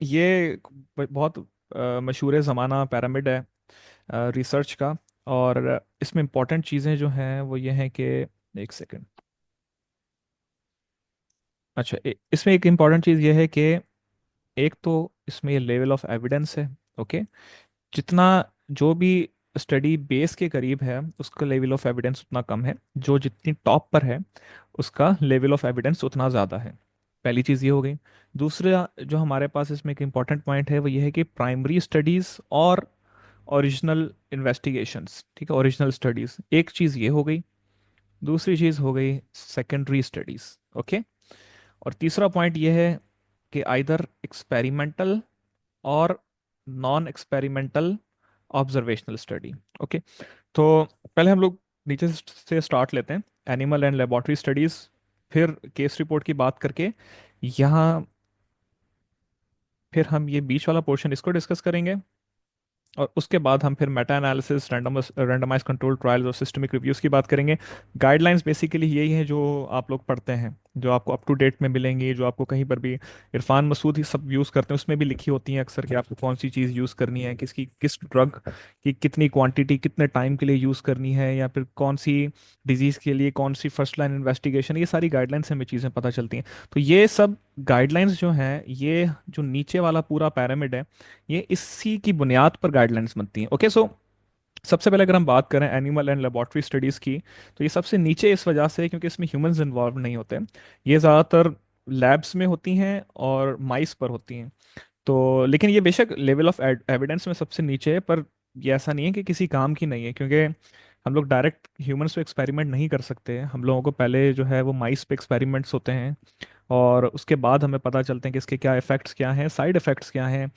ये बहुत मशहूर ज़माना पिरामिड है रिसर्च का। और इसमें इम्पोर्टेंट चीज़ें जो हैं वो ये हैं कि, एक सेकेंड। अच्छा, इसमें एक इम्पॉर्टेंट चीज़ ये है कि एक तो इसमें लेवल ऑफ एविडेंस है। ओके। जितना जो भी स्टडी बेस के करीब है उसका लेवल ऑफ एविडेंस उतना कम है, जो जितनी टॉप पर है उसका लेवल ऑफ एविडेंस उतना ज़्यादा है। पहली चीज़ ये हो गई। दूसरा जो हमारे पास इसमें एक इम्पॉर्टेंट पॉइंट है वो ये है कि प्राइमरी स्टडीज़ और ओरिजिनल इन्वेस्टिगेशंस, ठीक है, ओरिजिनल स्टडीज़, एक चीज़ ये हो गई। दूसरी चीज़ हो गई सेकेंडरी स्टडीज़। ओके। और तीसरा पॉइंट ये है कि आइदर एक्सपेरिमेंटल और non experimental observational study. Okay. तो पहले हम लोग नीचे से स्टार्ट लेते हैं, एनिमल एंड लेबोरेटरी स्टडीज, फिर केस रिपोर्ट की बात करके यहाँ फिर हम ये बीच वाला पोर्शन इसको डिस्कस करेंगे। और उसके बाद हम फिर Meta analysis, randomise control trials और सिस्टमिक रिव्यूज की बात करेंगे। गाइडलाइंस बेसिकली यही है जो आप लोग पढ़ते हैं, जो आपको अप टू डेट में मिलेंगी, जो आपको कहीं पर भी इरफान मसूद ही सब यूज़ करते हैं उसमें भी लिखी होती हैं अक्सर, कि आपको कौन सी चीज़ यूज़ करनी है, किसकी किस ड्रग की कितनी क्वांटिटी कितने टाइम के लिए यूज़ करनी है, या फिर कौन सी डिजीज़ के लिए कौन सी फर्स्ट लाइन इन्वेस्टिगेशन, ये सारी गाइडलाइंस से हमें चीज़ें पता चलती हैं। तो ये सब गाइडलाइंस जो हैं, ये जो नीचे वाला पूरा पैरामिड है, ये इसी की बुनियाद पर गाइडलाइंस बनती हैं। ओके। सो सबसे पहले अगर हम बात करें एनिमल एंड लेबोरेटरी स्टडीज़ की, तो ये सबसे नीचे इस वजह से है क्योंकि इसमें ह्यूमंस इन्वॉल्व नहीं होते। ये ज़्यादातर लैब्स में होती हैं और माइस पर होती हैं। तो लेकिन ये बेशक लेवल ऑफ एविडेंस में सबसे नीचे है, पर ये ऐसा नहीं है कि किसी काम की नहीं है, क्योंकि हम लोग डायरेक्ट ह्यूमंस पे एक्सपेरिमेंट नहीं कर सकते हैं। हम लोगों को पहले जो है वो माइस पे एक्सपेरिमेंट्स होते हैं, और उसके बाद हमें पता चलते हैं कि इसके क्या इफेक्ट्स क्या हैं, साइड इफेक्ट्स क्या हैं।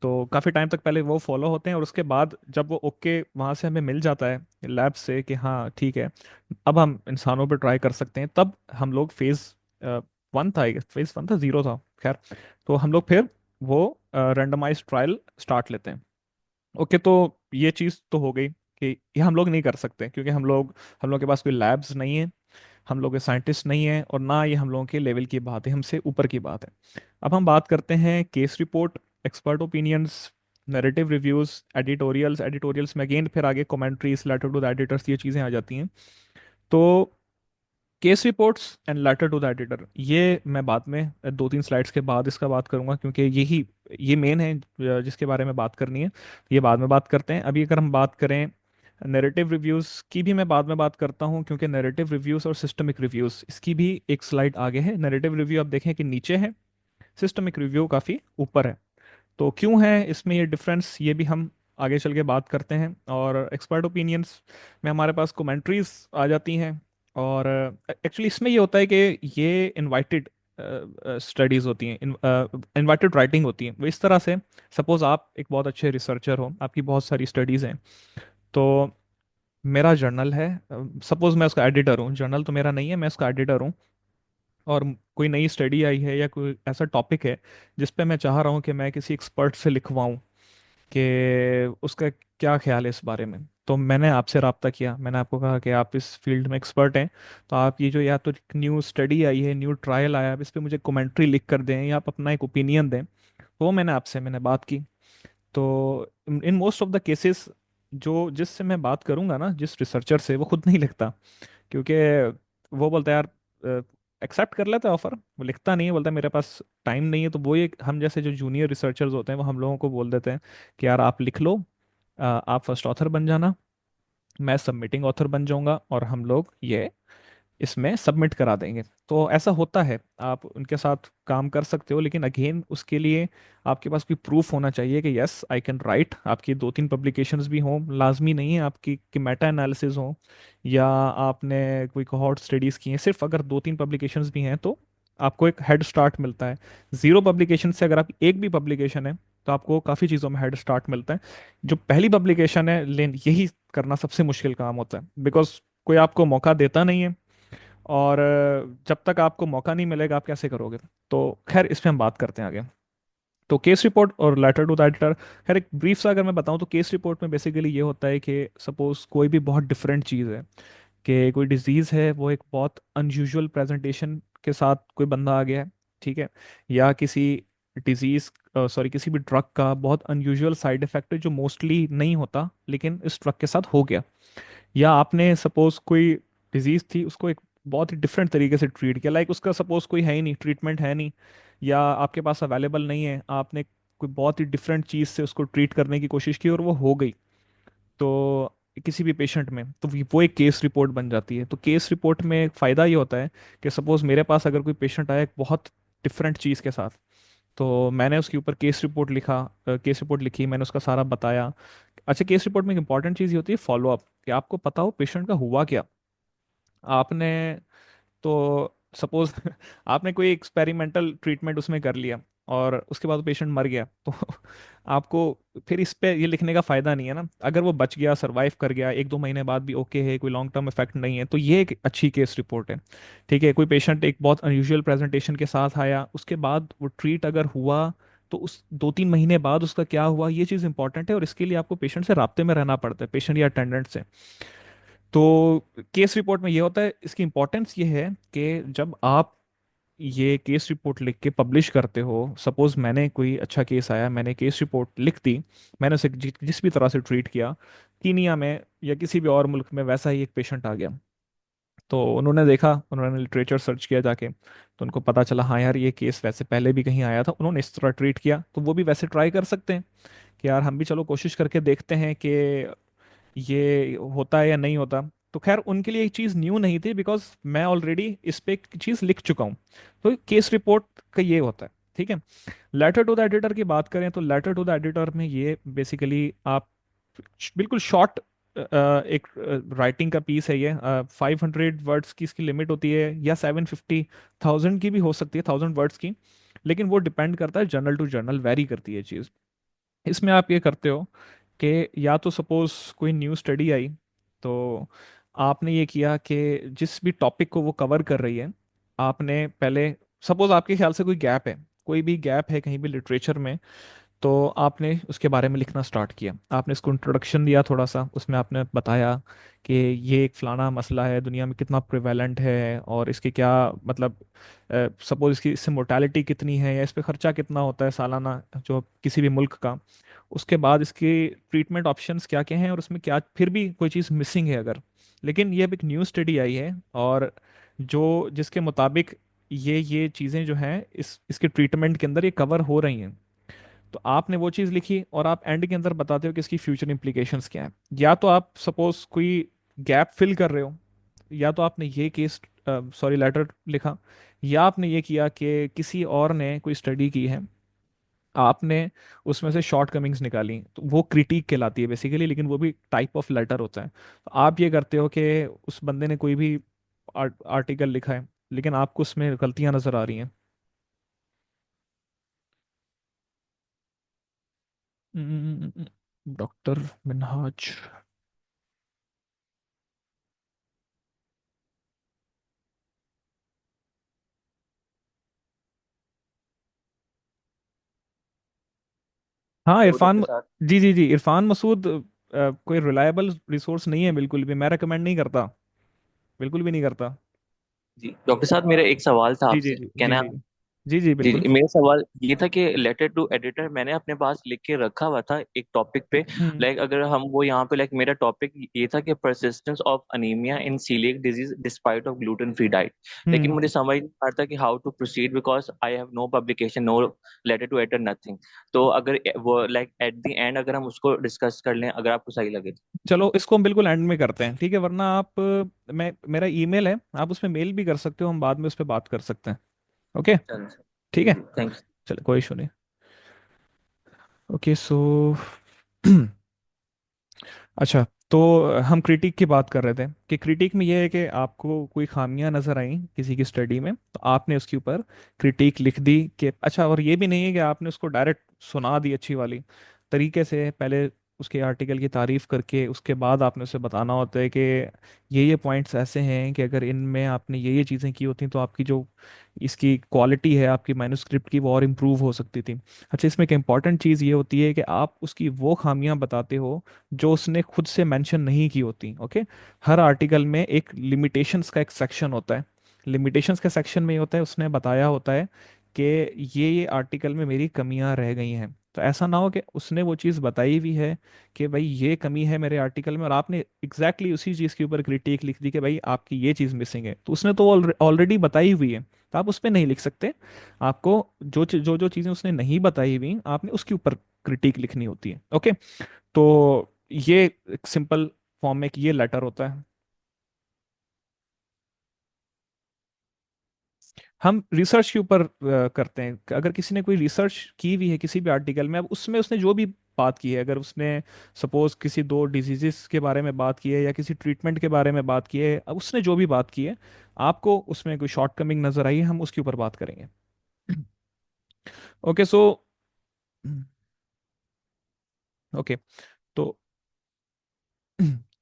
तो काफ़ी टाइम तक पहले वो फॉलो होते हैं, और उसके बाद जब वो ओके वहाँ से हमें मिल जाता है लैब से कि हाँ ठीक है, अब हम इंसानों पर ट्राई कर सकते हैं, तब हम लोग वन था, फेज वन था, जीरो था, खैर। तो हम लोग फिर वो रेंडमाइज ट्रायल स्टार्ट लेते हैं। ओके। तो ये चीज़ तो हो गई कि ये हम लोग नहीं कर सकते, क्योंकि हम लोग के पास कोई लैब्स नहीं है, हम लोग के साइंटिस्ट नहीं हैं, और ना ये हम लोगों के लेवल की बात है, हमसे ऊपर की बात है। अब हम बात करते हैं case report, expert opinions, narrative reviews, editorials में अगेन फिर आगे commentaries, letter to the editors, ये चीज़ें आ जाती हैं। तो case reports and letter to the editor, ये मैं बाद में 2-3 स्लाइड्स के बाद इसका बात करूंगा, क्योंकि ये मेन है जिसके बारे में बात करनी है। ये बाद में बात करते हैं। अभी अगर हम बात करें नैरेटिव रिव्यूज़ की, भी मैं बाद में बात करता हूँ, क्योंकि नैरेटिव रिव्यूज़ और सिस्टमिक रिव्यूज़, इसकी भी एक स्लाइड आगे है। नैरेटिव रिव्यू आप देखें कि नीचे है, सिस्टमिक रिव्यू काफ़ी ऊपर है। तो क्यों है इसमें ये डिफरेंस, ये भी हम आगे चल के बात करते हैं। और एक्सपर्ट ओपिनियंस में हमारे पास कमेंट्रीज आ जाती हैं। और एक्चुअली इसमें ये होता है कि ये इनवाइटेड स्टडीज होती हैं, इनवाइटेड राइटिंग होती है। वो इस तरह से, सपोज आप एक बहुत अच्छे रिसर्चर हो, आपकी बहुत सारी स्टडीज़ हैं, तो मेरा जर्नल है, सपोज मैं उसका एडिटर हूँ, जर्नल तो मेरा नहीं है, मैं उसका एडिटर हूँ, और कोई नई स्टडी आई है या कोई ऐसा टॉपिक है जिस पे मैं चाह रहा हूँ कि मैं किसी एक्सपर्ट से लिखवाऊँ कि उसका क्या ख्याल है इस बारे में। तो मैंने आपसे रब्ता किया, मैंने आपको कहा कि आप इस फील्ड में एक्सपर्ट हैं, तो आप ये जो, या तो न्यू स्टडी आई है, न्यू ट्रायल आया है, आप इस पे मुझे कमेंट्री लिख कर दें, या आप अपना एक ओपिनियन दें। तो वो मैंने बात की। तो in most of the cases, जो जिससे मैं बात करूंगा ना, जिस रिसर्चर से, वो खुद नहीं लिखता, क्योंकि वो बोलता है यार, एक्सेप्ट कर लेता है ऑफर, वो लिखता नहीं है, बोलता है मेरे पास टाइम नहीं है। तो वो एक, हम जैसे जो जूनियर रिसर्चर्स होते हैं वो हम लोगों को बोल देते हैं कि यार आप लिख लो, आप फर्स्ट ऑथर बन जाना, मैं सबमिटिंग ऑथर बन जाऊंगा, और हम लोग ये इसमें सबमिट करा देंगे। तो ऐसा होता है, आप उनके साथ काम कर सकते हो, लेकिन अगेन उसके लिए आपके पास कोई प्रूफ होना चाहिए कि यस आई कैन राइट। आपकी 2-3 पब्लिकेशंस भी हों, लाजमी नहीं है आपकी कि मेटा एनालिसिस हो, या आपने कोई कोहॉर्ट स्टडीज़ की हैं, सिर्फ अगर 2-3 पब्लिकेशंस भी हैं तो आपको एक हेड स्टार्ट मिलता है। ज़ीरो पब्लिकेशन से अगर आप एक भी पब्लिकेशन है, तो आपको काफ़ी चीज़ों में हेड स्टार्ट मिलता है। जो पहली पब्लिकेशन है, लेन यही करना सबसे मुश्किल काम होता है, बिकॉज कोई आपको मौका देता नहीं है, और जब तक आपको मौका नहीं मिलेगा आप कैसे करोगे। तो खैर इस पे हम बात करते हैं आगे। तो केस रिपोर्ट और लेटर टू द एडिटर, खैर एक ब्रीफ सा अगर मैं बताऊं, तो केस रिपोर्ट में बेसिकली ये होता है कि सपोज कोई भी बहुत डिफरेंट चीज़ है, कि कोई डिजीज़ है, वो एक बहुत अनयूजुअल प्रेजेंटेशन के साथ कोई बंदा आ गया है, ठीक है, या किसी डिजीज, सॉरी किसी भी ड्रग का बहुत अनयूजुअल साइड इफेक्ट है जो मोस्टली नहीं होता लेकिन इस ड्रग के साथ हो गया, या आपने सपोज कोई डिजीज थी उसको एक बहुत ही डिफरेंट तरीके से ट्रीट किया, लाइक उसका सपोज कोई है ही नहीं, ट्रीटमेंट है नहीं, या आपके पास अवेलेबल नहीं है, आपने कोई बहुत ही डिफरेंट चीज़ से उसको ट्रीट करने की कोशिश की और वो हो गई, तो किसी भी पेशेंट में, तो वो एक केस रिपोर्ट बन जाती है। तो केस रिपोर्ट में एक फ़ायदा ये होता है कि सपोज मेरे पास अगर कोई पेशेंट आया एक बहुत डिफरेंट चीज़ के साथ, तो मैंने उसके ऊपर केस रिपोर्ट लिखा, केस रिपोर्ट लिखी, मैंने उसका सारा बताया। अच्छा, केस रिपोर्ट में एक इंपॉर्टेंट चीज़ ये होती है फॉलो अप, कि आपको पता हो पेशेंट का हुआ क्या। आपने तो सपोज आपने कोई एक्सपेरिमेंटल ट्रीटमेंट उसमें कर लिया और उसके बाद पेशेंट मर गया, तो आपको फिर इस पे ये लिखने का फायदा नहीं है ना। अगर वो बच गया, सरवाइव कर गया, एक दो महीने बाद भी ओके है, कोई लॉन्ग टर्म इफेक्ट नहीं है, तो ये एक अच्छी केस रिपोर्ट है। ठीक है, कोई पेशेंट एक बहुत अनयूजुअल प्रेजेंटेशन के साथ आया, उसके बाद वो ट्रीट अगर हुआ, तो उस 2-3 महीने बाद उसका क्या हुआ, ये चीज़ इंपॉर्टेंट है, और इसके लिए आपको पेशेंट से राब्ते में रहना पड़ता है, पेशेंट या अटेंडेंट से। तो केस रिपोर्ट में ये होता है, इसकी इंपॉर्टेंस ये है कि जब आप ये केस रिपोर्ट लिख के पब्लिश करते हो, सपोज मैंने कोई अच्छा केस आया, मैंने केस रिपोर्ट लिख दी, मैंने उसे जिस भी तरह से ट्रीट किया, कीनिया में या किसी भी और मुल्क में वैसा ही एक पेशेंट आ गया, तो उन्होंने देखा, उन्होंने लिटरेचर सर्च किया जाके, तो उनको पता चला हाँ यार ये केस वैसे पहले भी कहीं आया था, उन्होंने इस तरह ट्रीट किया, तो वो भी वैसे ट्राई कर सकते हैं कि यार हम भी चलो कोशिश करके देखते हैं कि ये होता है या नहीं होता। तो खैर उनके लिए एक चीज़ न्यू नहीं थी, बिकॉज मैं ऑलरेडी इस पे एक चीज़ लिख चुका हूँ। तो केस रिपोर्ट का ये होता है। ठीक है, लेटर टू द एडिटर की बात करें तो लेटर टू द एडिटर में ये बेसिकली आप बिल्कुल शॉर्ट एक राइटिंग का पीस है, ये 500 वर्ड्स की इसकी लिमिट होती है, या 750,000 की भी हो सकती है, 1000 वर्ड्स की, लेकिन वो डिपेंड करता है, जर्नल टू जर्नल वेरी करती है चीज़। इसमें आप ये करते हो कि या तो सपोज कोई न्यू स्टडी आई, तो आपने ये किया कि जिस भी टॉपिक को वो कवर कर रही है, आपने पहले, सपोज आपके ख्याल से कोई गैप है, कोई भी गैप है कहीं भी लिटरेचर में, तो आपने उसके बारे में लिखना स्टार्ट किया, आपने इसको इंट्रोडक्शन दिया थोड़ा सा, उसमें आपने बताया कि ये एक फलाना मसला है, दुनिया में कितना प्रिवेलेंट है और इसके क्या मतलब, सपोज इसकी इससे मोर्टेलिटी कितनी है या इस पे खर्चा कितना होता है सालाना जो किसी भी मुल्क का, उसके बाद इसके ट्रीटमेंट ऑप्शंस क्या क्या हैं, और उसमें क्या फिर भी कोई चीज़ मिसिंग है अगर, लेकिन ये अब एक न्यू स्टडी आई है और जो जिसके मुताबिक ये चीज़ें जो हैं इस इसके ट्रीटमेंट के अंदर ये कवर हो रही हैं, तो आपने वो चीज़ लिखी और आप एंड के अंदर बताते हो कि इसकी फ्यूचर इंप्लीकेशंस क्या है। या तो आप सपोज कोई गैप फिल कर रहे हो, या तो आपने ये केस, सॉरी लेटर लिखा, या आपने ये किया कि किसी और ने कोई स्टडी की है, आपने उसमें से शॉर्ट कमिंग्स निकाली, तो वो क्रिटिक कहलाती है बेसिकली, लेकिन वो भी टाइप ऑफ लेटर होता है। तो आप ये करते हो कि उस बंदे ने कोई भी आर्टिकल लिखा है, लेकिन आपको उसमें गलतियां नजर आ रही हैं। डॉक्टर मिनहाज। हाँ तो इरफान, डॉक्टर साहब। जी जी जी, इरफान मसूद कोई रिलायबल रिसोर्स नहीं है, बिल्कुल भी मैं रेकमेंड नहीं करता, बिल्कुल भी नहीं करता। जी डॉक्टर साहब, मेरा एक सवाल था जी जी आपसे, जी क्या जी ना? जी जी जी जी बिल्कुल। जी, मेरा सवाल ये था कि लेटर टू एडिटर मैंने अपने पास लिख के रखा हुआ था एक टॉपिक पे। हम्म लाइक अगर हम वो यहाँ पे, लाइक मेरा टॉपिक ये था कि persistence of anaemia in coeliac disease despite of gluten free diet. लेकिन हम्म। मुझे समझ नहीं आ रहा था कि how to proceed, because I have no publication, no letter to editor, nothing. तो अगर वो लाइक एट द एंड अगर हम उसको डिस्कस कर लें, अगर आपको सही लगे तो। चलो इसको हम बिल्कुल एंड में करते हैं, ठीक है, वरना आप मैं मेरा ईमेल है, आप उस पर मेल भी कर सकते हो, हम बाद में उस पर बात कर सकते हैं। ओके। चलो। ठीक जी है। जी, थैंक्स। चलो कोई इशू नहीं। ओके सो अच्छा, तो हम क्रिटिक की बात कर रहे थे कि क्रिटिक में ये है कि आपको कोई खामियां नजर आई किसी की स्टडी में, तो आपने उसके ऊपर क्रिटिक लिख दी कि अच्छा, और ये भी नहीं है कि आपने उसको डायरेक्ट सुना दी अच्छी वाली तरीके से, पहले उसके आर्टिकल की तारीफ करके उसके बाद आपने उसे बताना होता है कि ये पॉइंट्स ऐसे हैं कि अगर इनमें आपने ये चीज़ें की होती तो आपकी जो इसकी क्वालिटी है आपकी मैन्युस्क्रिप्ट की वो और इम्प्रूव हो सकती थी। अच्छा, इसमें एक इम्पॉर्टेंट चीज़ ये होती है कि आप उसकी वो खामियां बताते हो जो उसने खुद से मेंशन नहीं की होती। ओके, हर आर्टिकल में एक लिमिटेशंस का एक सेक्शन होता है, लिमिटेशंस के सेक्शन में ये होता है, उसने बताया होता है कि ये आर्टिकल में मेरी कमियां रह गई हैं। तो ऐसा ना हो कि उसने वो चीज़ बताई भी है कि भाई ये कमी है मेरे आर्टिकल में, और आपने एग्जैक्टली उसी चीज़ के ऊपर क्रिटिक लिख दी कि भाई आपकी ये चीज़ मिसिंग है, तो उसने तो ऑलरेडी बताई हुई है, तो आप उस पर नहीं लिख सकते। आपको जो जो चीज़ें उसने नहीं बताई हुई आपने उसके ऊपर क्रिटिक लिखनी होती है। ओके। तो ये एक सिंपल फॉर्म में कि ये लेटर होता है। हम रिसर्च के ऊपर करते हैं। अगर किसी ने कोई रिसर्च की हुई है किसी भी आर्टिकल में, अब उसमें उसने जो भी बात की है, अगर उसने सपोज किसी दो डिजीजेस के बारे में बात की है या किसी ट्रीटमेंट के बारे में बात की है, अब उसने जो भी बात की है, आपको उसमें कोई शॉर्टकमिंग नजर आई है, हम उसके ऊपर बात करेंगे। Okay so okay. तो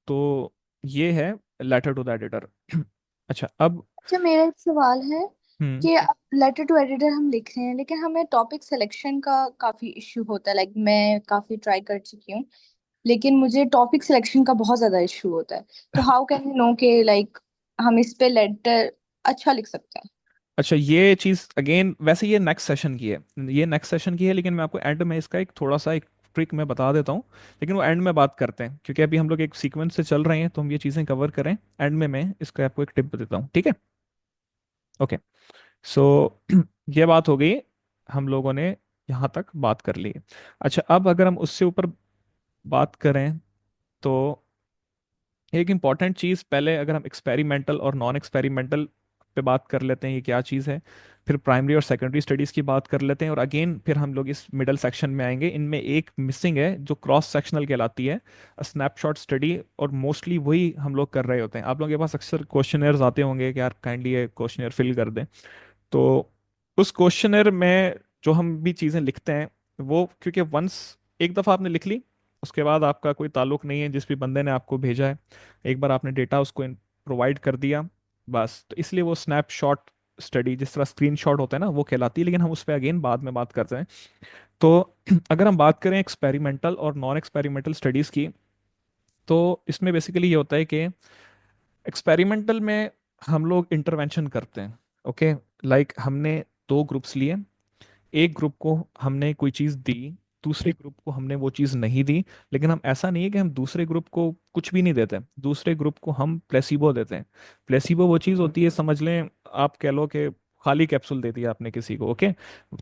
तो ये है लेटर टू द एडिटर। अच्छा अब अच्छा, मेरा एक सवाल है हम्म। कि अब लेटर टू एडिटर हम लिख रहे हैं, लेकिन हमें टॉपिक सिलेक्शन का काफी इश्यू होता है। लाइक मैं काफी ट्राई कर चुकी हूँ, लेकिन मुझे टॉपिक सिलेक्शन का बहुत ज्यादा इश्यू होता है। तो हाउ कैन यू नो कि लाइक हम इस पे लेटर अच्छा लिख सकते हैं? अच्छा ये चीज़ अगेन वैसे ये नेक्स्ट सेशन की है, ये नेक्स्ट सेशन की है, लेकिन मैं आपको एंड में इसका एक थोड़ा सा एक ट्रिक मैं बता देता हूँ। लेकिन वो एंड में बात करते हैं, क्योंकि अभी हम लोग एक सीक्वेंस से चल रहे हैं, तो हम ये चीज़ें कवर करें। एंड में मैं इसका आपको एक टिप देता हूँ, ठीक है। ओके सो ये बात हो गई, हम लोगों ने यहाँ तक बात कर ली। अच्छा अब अगर हम उससे ऊपर बात करें, तो एक इम्पॉर्टेंट चीज़ पहले, अगर हम एक्सपेरिमेंटल और नॉन एक्सपेरिमेंटल पे बात कर लेते हैं ये क्या चीज़ है, फिर प्राइमरी और सेकेंडरी स्टडीज़ की बात कर लेते हैं, और अगेन फिर हम लोग इस मिडल सेक्शन में आएंगे। इनमें एक मिसिंग है जो क्रॉस सेक्शनल कहलाती है, स्नैपशॉट स्टडी, और मोस्टली वही हम लोग कर रहे होते हैं। आप लोगों के पास अक्सर क्वेश्चनर्स आते होंगे कि यार काइंडली ये क्वेश्चनर फिल कर दें। तो उस क्वेश्चनर में जो हम भी चीज़ें लिखते हैं, वो क्योंकि वंस एक दफ़ा आपने लिख ली, उसके बाद आपका कोई ताल्लुक नहीं है जिस भी बंदे ने आपको भेजा है, एक बार आपने डेटा उसको प्रोवाइड कर दिया, बस। तो इसलिए वो स्नैपशॉट स्टडी जिस तरह स्क्रीनशॉट होता है ना, वो कहलाती है, लेकिन हम उस पर अगेन बाद में बात करते हैं। तो अगर हम बात करें एक्सपेरिमेंटल और नॉन एक्सपेरिमेंटल स्टडीज़ की, तो इसमें बेसिकली ये होता है कि एक्सपेरिमेंटल में हम लोग इंटरवेंशन करते हैं। ओके, लाइक हमने दो ग्रुप्स लिए, एक ग्रुप को हमने कोई चीज़ दी, दूसरे ग्रुप को हमने वो चीज़ नहीं दी। लेकिन हम ऐसा नहीं है कि हम दूसरे ग्रुप को कुछ भी नहीं देते, दूसरे ग्रुप को हम प्लेसिबो देते हैं। प्लेसिबो वो चीज़ होती है, समझ लें आप कह लो कि खाली कैप्सूल दे दिया आपने किसी को। ओके,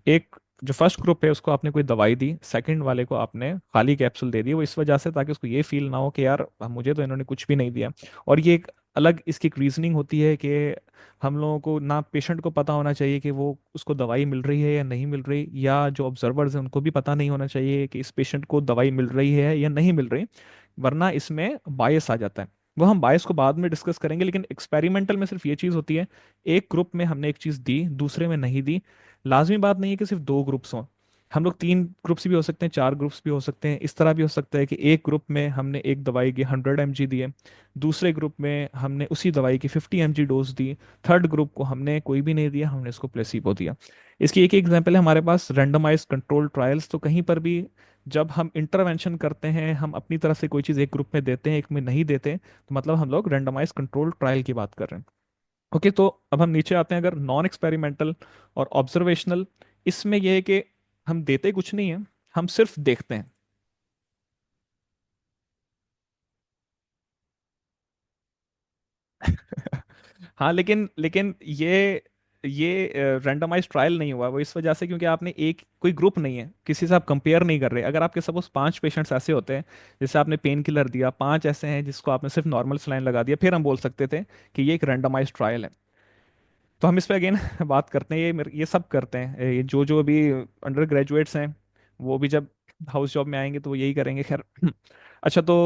एक जो फर्स्ट ग्रुप है उसको आपने कोई दवाई दी, सेकंड वाले को आपने खाली कैप्सूल दे दी, वो इस वजह से ताकि उसको ये फील ना हो कि यार मुझे तो इन्होंने कुछ भी नहीं दिया। और ये एक अलग इसकी रीजनिंग होती है कि हम लोगों को ना पेशेंट को पता होना चाहिए कि वो उसको दवाई मिल रही है या नहीं मिल रही, या जो ऑब्जर्वर्स हैं उनको भी पता नहीं होना चाहिए कि इस पेशेंट को दवाई मिल रही है या नहीं मिल रही, वरना इसमें बायस आ जाता है। वो हम बायस को बाद में डिस्कस करेंगे, लेकिन एक्सपेरिमेंटल में सिर्फ ये चीज़ होती है, एक ग्रुप में हमने एक चीज़ दी, दूसरे में नहीं दी। लाजमी बात नहीं है कि सिर्फ दो ग्रुप्स हों, हम लोग तीन ग्रुप्स भी हो सकते हैं, चार ग्रुप्स भी हो सकते हैं। इस तरह भी हो सकता है कि एक ग्रुप में हमने एक दवाई की 100 mg दी है, दूसरे ग्रुप में हमने उसी दवाई की 50 mg डोज दी, थर्ड ग्रुप को हमने कोई भी नहीं दिया, हमने इसको प्लेसिबो दिया। इसकी एक एग्जांपल है हमारे पास रैंडमाइज कंट्रोल ट्रायल्स। तो कहीं पर भी जब हम इंटरवेंशन करते हैं, हम अपनी तरफ से कोई चीज़ एक ग्रुप में देते हैं एक में नहीं देते, तो मतलब हम लोग रैंडमाइज कंट्रोल ट्रायल की बात कर रहे हैं। ओके, तो अब हम नीचे आते हैं, अगर नॉन एक्सपेरिमेंटल और ऑब्जर्वेशनल, इसमें यह है कि हम देते कुछ नहीं है, हम सिर्फ देखते हैं। हाँ, लेकिन लेकिन ये रैंडमाइज ट्रायल नहीं हुआ, वो इस वजह से क्योंकि आपने एक कोई ग्रुप नहीं है, किसी से आप कंपेयर नहीं कर रहे। अगर आपके सपोज 5 पेशेंट्स ऐसे होते हैं, जैसे आपने पेन किलर दिया, 5 ऐसे हैं जिसको आपने सिर्फ नॉर्मल सलाइन लगा दिया, फिर हम बोल सकते थे कि ये एक रैंडमाइज ट्रायल है। तो हम इस पे अगेन बात करते हैं, ये सब करते हैं, ये जो जो अभी अंडर ग्रेजुएट्स हैं, वो भी जब हाउस जॉब में आएंगे तो वो यही करेंगे, खैर। अच्छा तो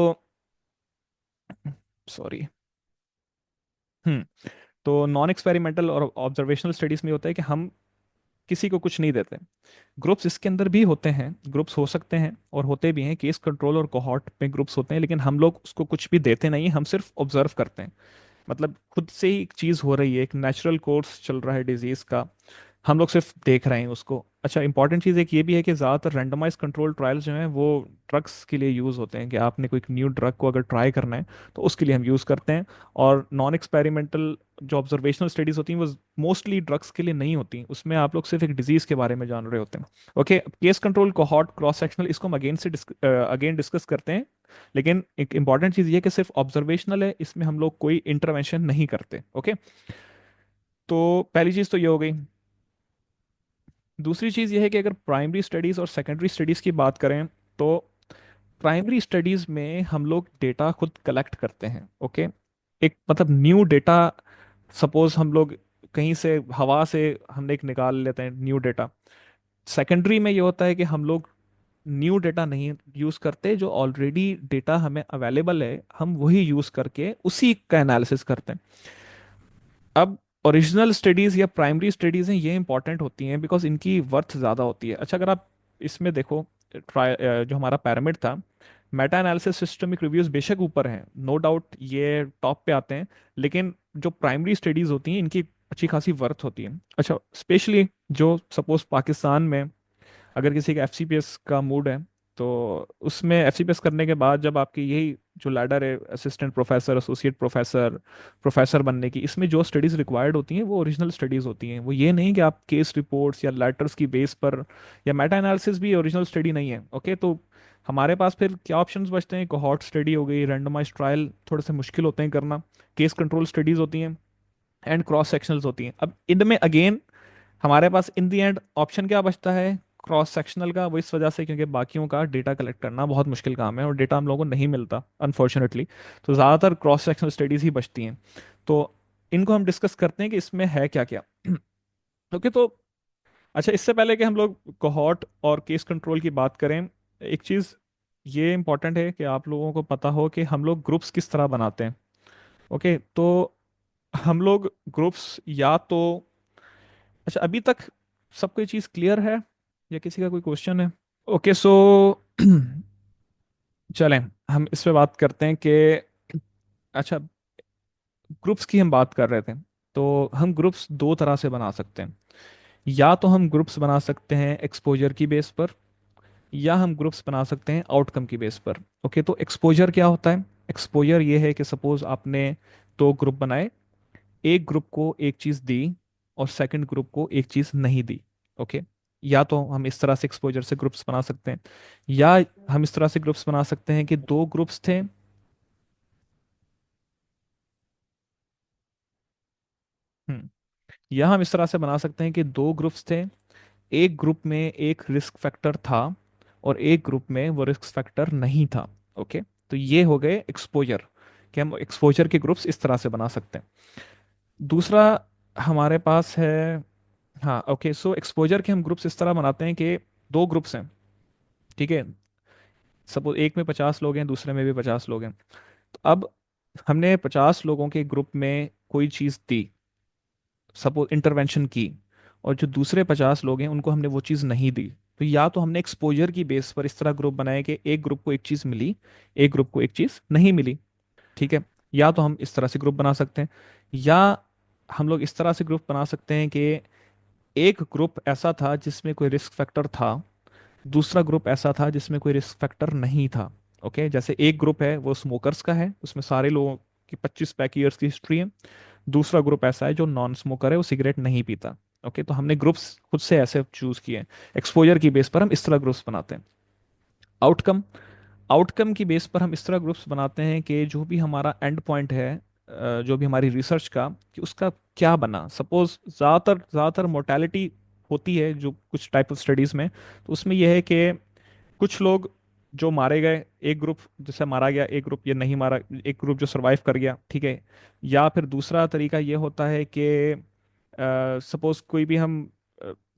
सॉरी। हम्म। तो नॉन एक्सपेरिमेंटल और ऑब्जर्वेशनल स्टडीज में होता है कि हम किसी को कुछ नहीं देते। ग्रुप्स इसके अंदर भी होते हैं, ग्रुप्स हो सकते हैं और होते भी हैं, केस कंट्रोल और कोहॉर्ट में ग्रुप्स होते हैं, लेकिन हम लोग उसको कुछ भी देते नहीं, हम सिर्फ ऑब्जर्व करते हैं। मतलब खुद से ही एक चीज़ हो रही है, एक नेचुरल कोर्स चल रहा है डिजीज का, हम लोग सिर्फ देख रहे हैं उसको। अच्छा इंपॉर्टेंट चीज़ एक ये भी है कि ज़्यादातर रैंडमाइज कंट्रोल ट्रायल्स जो हैं वो ड्रग्स के लिए यूज़ होते हैं, कि आपने कोई न्यू ड्रग को अगर ट्राई करना है तो उसके लिए हम यूज़ करते हैं। और नॉन एक्सपेरिमेंटल जो ऑब्जर्वेशनल स्टडीज होती हैं वो मोस्टली ड्रग्स के लिए नहीं होती, उसमें आप लोग सिर्फ एक डिजीज के बारे में जान रहे होते हैं। Okay, case control, cohort, cross sectional, इसको हम अगेन डिस्कस करते हैं। लेकिन एक इंपॉर्टेंट चीज़ ये है कि सिर्फ ऑब्जर्वेशनल है, इसमें हम लोग कोई इंटरवेंशन नहीं करते। ओके, तो पहली चीज़ तो ये हो गई। दूसरी चीज़ ये है कि अगर प्राइमरी स्टडीज़ और सेकेंडरी स्टडीज़ की बात करें, तो प्राइमरी स्टडीज़ में हम लोग डेटा खुद कलेक्ट करते हैं। ओके, एक मतलब न्यू डेटा, सपोज हम लोग कहीं से हवा से हमने एक निकाल लेते हैं न्यू डेटा। सेकेंडरी में ये होता है कि हम लोग न्यू डेटा नहीं यूज़ करते, जो ऑलरेडी डेटा हमें अवेलेबल है हम वही यूज़ करके उसी का एनालिसिस करते हैं। अब ओरिजिनल स्टडीज या प्राइमरी स्टडीज हैं, ये इंपॉर्टेंट होती हैं बिकॉज इनकी वर्थ ज़्यादा होती है। अच्छा, अगर आप इसमें देखो, जो हमारा पैरामिड था, मेटा एनालिसिस, सिस्टमिक रिव्यूज बेशक ऊपर हैं, नो डाउट ये टॉप पे आते हैं, लेकिन जो प्राइमरी स्टडीज होती हैं इनकी अच्छी खासी वर्थ होती है। अच्छा, स्पेशली जो सपोज पाकिस्तान में अगर किसी का एफसीपीएस का मूड है, तो उसमें एफसीपीएस करने के बाद जब आपकी यही जो लैडर है, assistant professor, associate professor, professor बनने की, इसमें जो स्टडीज़ रिक्वायर्ड होती हैं वो ओरिजिनल स्टडीज़ होती हैं। वो ये नहीं कि आप केस रिपोर्ट्स या लेटर्स की बेस पर, या मेटा एनालिसिस भी ओरिजिनल स्टडी नहीं है। ओके, तो हमारे पास फिर क्या ऑप्शंस बचते हैं? कोहॉर्ट स्टडी हो गई, रैंडमाइज्ड ट्रायल थोड़े से मुश्किल होते हैं करना, केस कंट्रोल स्टडीज़ होती हैं, एंड क्रॉस सेक्शनल्स होती हैं। अब इनमें अगेन हमारे पास इन दी एंड ऑप्शन क्या बचता है? क्रॉस सेक्शनल का। वो इस वजह से क्योंकि बाकियों का डेटा कलेक्ट करना बहुत मुश्किल काम है और डेटा हम लोगों को नहीं मिलता अनफॉर्चुनेटली, तो ज़्यादातर क्रॉस सेक्शनल स्टडीज ही बचती हैं। तो इनको हम डिस्कस करते हैं कि इसमें है क्या क्या। ओके, तो अच्छा, इससे पहले कि हम लोग कोहॉर्ट और केस कंट्रोल की बात करें, एक चीज़ ये इंपॉर्टेंट है कि आप लोगों को पता हो कि हम लोग ग्रुप्स किस तरह बनाते हैं। ओके, तो हम लोग ग्रुप्स या तो, अच्छा अभी तक सब कोई चीज़ क्लियर है या किसी का कोई क्वेश्चन है? ओके, सो चलें हम इस पे बात करते हैं कि, अच्छा, ग्रुप्स की हम बात कर रहे थे, तो हम ग्रुप्स दो तरह से बना सकते हैं। या तो हम ग्रुप्स बना सकते हैं एक्सपोजर की बेस पर, या हम ग्रुप्स बना सकते हैं आउटकम की बेस पर। ओके, तो एक्सपोजर क्या होता है? एक्सपोजर ये है कि सपोज आपने दो ग्रुप बनाए, एक ग्रुप को एक चीज़ दी और सेकंड ग्रुप को एक चीज़ नहीं दी। ओके, या तो हम इस तरह से एक्सपोजर से ग्रुप्स बना सकते हैं, या हम इस तरह से ग्रुप्स बना सकते हैं कि दो ग्रुप्स थे। हम्म या हम इस तरह से बना सकते हैं कि दो ग्रुप्स थे, एक ग्रुप में एक रिस्क फैक्टर था और एक ग्रुप में वो रिस्क फैक्टर नहीं था। ओके, तो ये हो गए एक्सपोजर, कि हम एक्सपोजर के ग्रुप्स इस तरह से बना सकते हैं। दूसरा हमारे पास है, हाँ ओके, सो एक्सपोजर के हम ग्रुप्स इस तरह बनाते हैं कि दो ग्रुप्स हैं, ठीक है, सपोज एक में 50 लोग हैं, दूसरे में भी 50 लोग हैं। तो अब हमने 50 लोगों के ग्रुप में कोई चीज़ दी, सपोज इंटरवेंशन की, और जो दूसरे 50 लोग हैं उनको हमने वो चीज़ नहीं दी। तो या तो हमने एक्सपोजर की बेस पर इस तरह ग्रुप बनाए कि एक ग्रुप को एक चीज़ मिली, एक ग्रुप को एक चीज़ नहीं मिली, ठीक है। या तो हम इस तरह से ग्रुप बना सकते हैं, या हम लोग इस तरह से ग्रुप बना सकते हैं कि एक ग्रुप ऐसा था जिसमें कोई रिस्क फैक्टर था, दूसरा ग्रुप ऐसा था जिसमें कोई रिस्क फैक्टर नहीं था। ओके, जैसे एक ग्रुप है वो स्मोकर्स का है, उसमें सारे लोगों की 25 पैक ईयर्स की हिस्ट्री है। दूसरा ग्रुप ऐसा है जो नॉन स्मोकर है, वो सिगरेट नहीं पीता। ओके, तो हमने ग्रुप्स खुद से ऐसे चूज किए। एक्सपोजर की बेस पर हम इस तरह ग्रुप्स बनाते हैं। आउटकम, आउटकम की बेस पर हम इस तरह ग्रुप्स बनाते हैं कि जो भी हमारा एंड पॉइंट है, जो भी हमारी रिसर्च का, कि उसका क्या बना। सपोज ज़्यादातर ज़्यादातर मोर्टेलिटी होती है जो कुछ टाइप ऑफ स्टडीज़ में, तो उसमें यह है कि कुछ लोग जो मारे गए, एक ग्रुप जैसे मारा गया, एक ग्रुप ये नहीं मारा, एक ग्रुप जो सरवाइव कर गया, ठीक है। या फिर दूसरा तरीका ये होता है कि सपोज कोई भी हम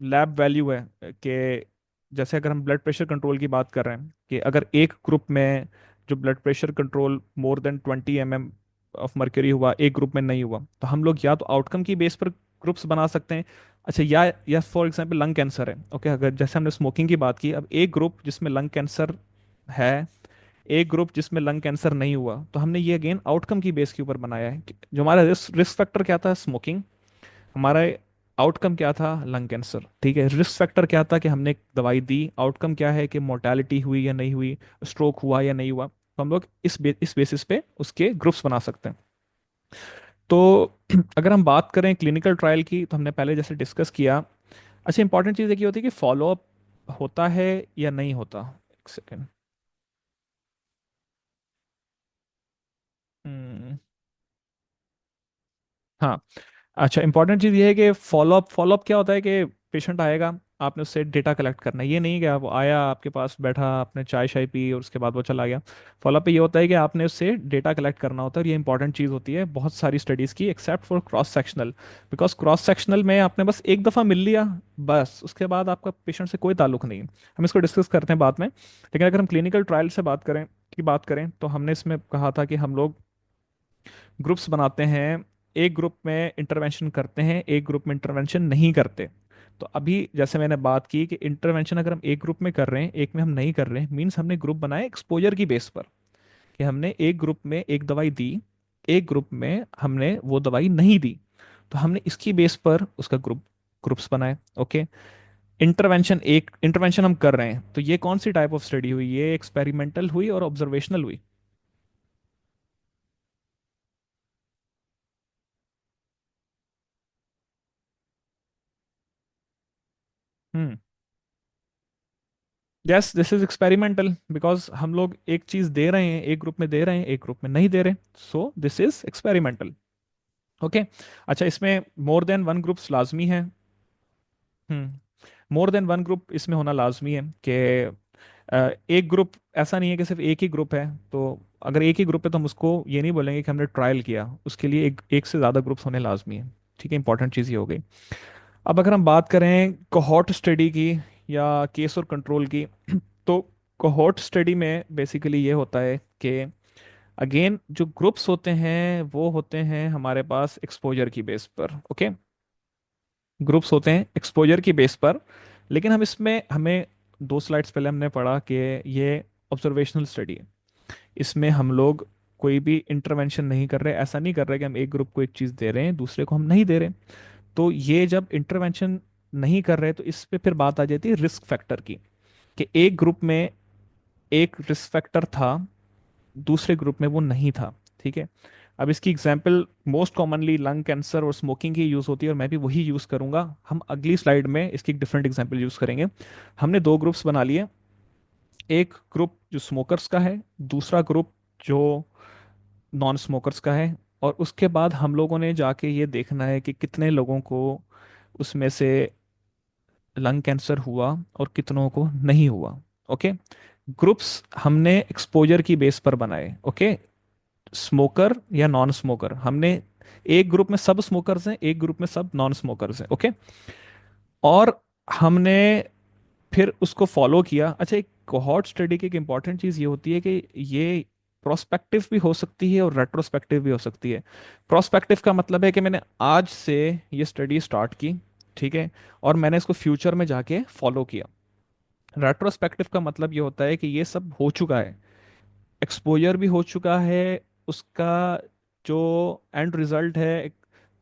लैब वैल्यू है कि, जैसे अगर हम ब्लड प्रेशर कंट्रोल की बात कर रहे हैं, कि अगर एक ग्रुप में जो blood pressure control more than 20 mm of mercury हुआ, एक ग्रुप में नहीं हुआ, तो हम लोग या तो आउटकम की बेस पर ग्रुप्स बना सकते हैं। अच्छा, या फॉर एग्जांपल लंग कैंसर है, ओके, अगर जैसे हमने स्मोकिंग की बात की, अब एक ग्रुप जिसमें लंग कैंसर है, एक ग्रुप जिसमें लंग कैंसर नहीं हुआ, तो हमने ये अगेन आउटकम की बेस के ऊपर बनाया है जो हमारा रिस्क फैक्टर क्या था, स्मोकिंग, हमारा आउटकम क्या था, लंग कैंसर, ठीक है। रिस्क फैक्टर क्या था कि हमने एक दवाई दी, आउटकम क्या है कि मोर्टेलिटी हुई या नहीं हुई, स्ट्रोक हुआ या नहीं हुआ, तो हम लोग इस बेसिस पे उसके ग्रुप्स बना सकते हैं। तो अगर हम बात करें क्लिनिकल ट्रायल की, तो हमने पहले जैसे डिस्कस किया। अच्छा, इंपॉर्टेंट चीज़ ये होती है कि फॉलोअप होता है या नहीं होता। एक सेकेंड। हम्म। हाँ। अच्छा, इंपॉर्टेंट चीज़ ये है कि फॉलोअप फॉलोअप क्या होता है कि पेशेंट आएगा, आपने उससे डेटा कलेक्ट करना है। ये नहीं कि आप आया, आपके पास बैठा, आपने चाय शाय पी और उसके बाद वो चला गया। फॉलोअप पे ये होता है कि आपने उससे डेटा कलेक्ट करना होता है, और ये इंपॉर्टेंट चीज़ होती है बहुत सारी स्टडीज़ की, except for cross sectional. Because cross sectional में आपने बस एक दफ़ा मिल लिया, बस उसके बाद आपका पेशेंट से कोई ताल्लुक नहीं। हम इसको डिस्कस करते हैं बाद में, लेकिन अगर हम क्लिनिकल ट्रायल से बात करें तो हमने इसमें कहा था कि हम लोग ग्रुप्स बनाते हैं, एक ग्रुप में इंटरवेंशन करते हैं, एक ग्रुप में इंटरवेंशन नहीं करते। तो अभी जैसे मैंने बात की कि इंटरवेंशन अगर हम एक ग्रुप में कर रहे हैं, एक में हम नहीं कर रहे हैं, मीन्स हमने ग्रुप बनाए एक्सपोजर की बेस पर, कि हमने एक ग्रुप में एक दवाई दी, एक ग्रुप में हमने वो दवाई नहीं दी। तो हमने इसकी बेस पर उसका ग्रुप्स बनाए। ओके। इंटरवेंशन हम कर रहे हैं, तो ये कौन सी टाइप ऑफ स्टडी हुई? ये एक्सपेरिमेंटल हुई और ऑब्जर्वेशनल हुई। Hmm. Yes, this is experimental, because हम लोग एक चीज दे रहे हैं, एक ग्रुप में दे रहे हैं, एक ग्रुप में नहीं दे रहे। So this is experimental. Okay. अच्छा, इसमें मोर देन वन ग्रुप्स लाजमी है। हम्म। मोर देन वन ग्रुप इसमें होना लाजमी है कि एक ग्रुप ऐसा नहीं है कि सिर्फ एक ही ग्रुप है। तो अगर एक ही ग्रुप है तो हम उसको ये नहीं बोलेंगे कि हमने ट्रायल किया, उसके लिए एक एक से ज़्यादा ग्रुप्स होने लाजमी है। ठीक है, इंपॉर्टेंट चीज़ ये हो गई। अब अगर हम बात करें कोहॉर्ट स्टडी की या केस और कंट्रोल की, तो कोहॉर्ट स्टडी में बेसिकली ये होता है कि अगेन जो ग्रुप्स होते हैं वो होते हैं हमारे पास एक्सपोजर की बेस पर। ओके। ग्रुप्स होते हैं एक्सपोजर की बेस पर, लेकिन हम इसमें हमें 2 स्लाइड्स पहले हमने पढ़ा कि ये ऑब्जर्वेशनल स्टडी है। इसमें हम लोग कोई भी इंटरवेंशन नहीं कर रहे, ऐसा नहीं कर रहे कि हम एक ग्रुप को एक चीज़ दे रहे हैं, दूसरे को हम नहीं दे रहे। तो ये जब इंटरवेंशन नहीं कर रहे, तो इस पे फिर बात आ जाती है रिस्क फैक्टर की, कि एक ग्रुप में एक रिस्क फैक्टर था, दूसरे ग्रुप में वो नहीं था। ठीक है। अब इसकी example most commonly lung cancer और स्मोकिंग की यूज़ होती है, और मैं भी वही यूज़ करूंगा। हम अगली स्लाइड में इसकी एक डिफरेंट एग्जांपल यूज़ करेंगे। हमने 2 ग्रुप्स बना लिए, एक ग्रुप जो स्मोकर्स का है, दूसरा ग्रुप जो नॉन स्मोकर्स का है। और उसके बाद हम लोगों ने जाके ये देखना है कि कितने लोगों को उसमें से लंग कैंसर हुआ और कितनों को नहीं हुआ। ओके। ग्रुप्स हमने एक्सपोजर की बेस पर बनाए। ओके। स्मोकर या नॉन स्मोकर, हमने एक ग्रुप में सब स्मोकर्स हैं, एक ग्रुप में सब नॉन स्मोकर्स हैं। ओके। और हमने फिर उसको फॉलो किया। अच्छा, एक कोहॉर्ट स्टडी की एक इंपॉर्टेंट चीज़ ये होती है कि ये प्रोस्पेक्टिव भी हो सकती है और रेट्रोस्पेक्टिव भी हो सकती है। प्रोस्पेक्टिव का मतलब है कि मैंने आज से ये स्टडी स्टार्ट की, ठीक है, और मैंने इसको फ्यूचर में जाके फॉलो किया। रेट्रोस्पेक्टिव का मतलब ये होता है कि ये सब हो चुका है, एक्सपोजर भी हो चुका है, उसका जो एंड रिजल्ट है,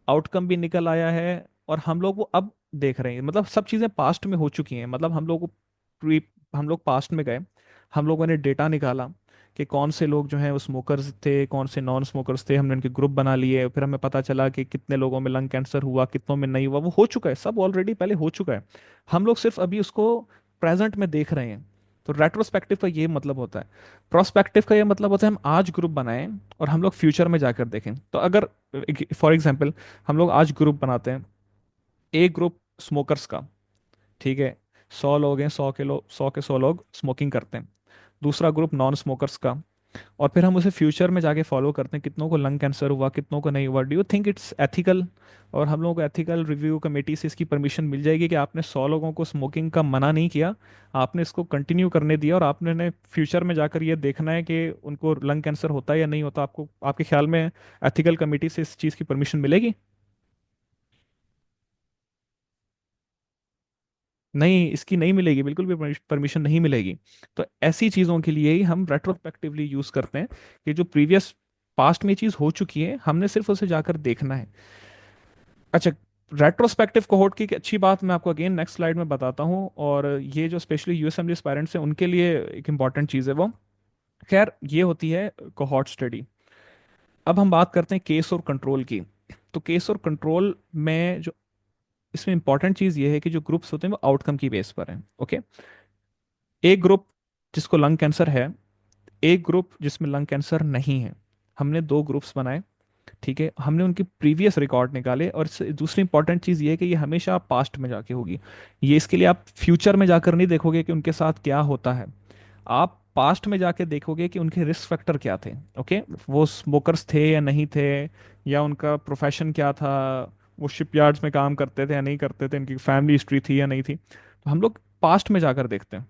आउटकम भी निकल आया है, और हम लोग वो अब देख रहे हैं। मतलब सब चीज़ें पास्ट में हो चुकी हैं। मतलब हम लोग पास्ट में गए, हम लोगों ने डेटा निकाला कि कौन से लोग जो हैं वो स्मोकर्स थे, कौन से नॉन स्मोकर्स थे, हमने उनके ग्रुप बना लिए, फिर हमें पता चला कि कितने लोगों में लंग कैंसर हुआ, कितनों में नहीं हुआ। वो हो चुका है, सब ऑलरेडी पहले हो चुका है। हम लोग सिर्फ अभी उसको प्रेजेंट में देख रहे हैं। तो रेट्रोस्पेक्टिव का ये मतलब होता है। प्रोस्पेक्टिव का ये मतलब होता है हम आज ग्रुप बनाएं और हम लोग फ्यूचर में जाकर देखें। तो अगर फॉर एग्जांपल हम लोग आज ग्रुप बनाते हैं, एक ग्रुप स्मोकर्स का, ठीक है, 100 लोग हैं, 100 के 100 लोग स्मोकिंग करते हैं। दूसरा ग्रुप नॉन स्मोकर्स का, और फिर हम उसे फ्यूचर में जाके फॉलो करते हैं, कितनों को लंग कैंसर हुआ, कितनों को नहीं हुआ। Do you think it's ethical? और हम लोगों को एथिकल रिव्यू कमेटी से इसकी परमिशन मिल जाएगी कि आपने 100 लोगों को स्मोकिंग का मना नहीं किया, आपने इसको कंटिन्यू करने दिया, और आपने ने फ्यूचर में जाकर ये देखना है कि उनको लंग कैंसर होता है या नहीं होता? आपको, आपके ख्याल में एथिकल कमेटी से इस चीज़ की परमिशन मिलेगी? नहीं, इसकी नहीं मिलेगी, बिल्कुल भी परमिशन नहीं मिलेगी। तो ऐसी चीज़ों के लिए ही हम रेट्रोस्पेक्टिवली यूज़ करते हैं, कि जो प्रीवियस पास्ट में चीज़ हो चुकी है, हमने सिर्फ उसे जाकर देखना है। अच्छा, रेट्रोस्पेक्टिव कोहोर्ट की एक अच्छी बात मैं आपको अगेन नेक्स्ट स्लाइड में बताता हूँ, और ये जो स्पेशली यूएसएमडी एस्पायरेंट्स हैं उनके लिए एक इंपॉर्टेंट चीज़ है वो। खैर, ये होती है कोहोर्ट स्टडी। अब हम बात करते हैं केस और कंट्रोल की। तो केस और कंट्रोल में जो इसमें इंपॉर्टेंट चीज़ ये है कि जो ग्रुप्स होते हैं वो आउटकम की बेस पर हैं। ओके, एक ग्रुप जिसको लंग कैंसर है, एक ग्रुप जिसमें लंग कैंसर नहीं है, हमने दो ग्रुप्स बनाए। ठीक है, हमने उनकी प्रीवियस रिकॉर्ड निकाले, और दूसरी इंपॉर्टेंट चीज़ ये है कि ये हमेशा पास्ट में जाके होगी। ये इसके लिए आप फ्यूचर में जाकर नहीं देखोगे कि उनके साथ क्या होता है, आप पास्ट में जाके देखोगे कि उनके रिस्क फैक्टर क्या थे। ओके, वो स्मोकर्स थे या नहीं थे, या उनका प्रोफेशन क्या था, वो शिपयार्ड्स में काम करते थे या नहीं करते थे, उनकी फैमिली हिस्ट्री थी या नहीं थी। तो हम लोग पास्ट में जाकर देखते हैं।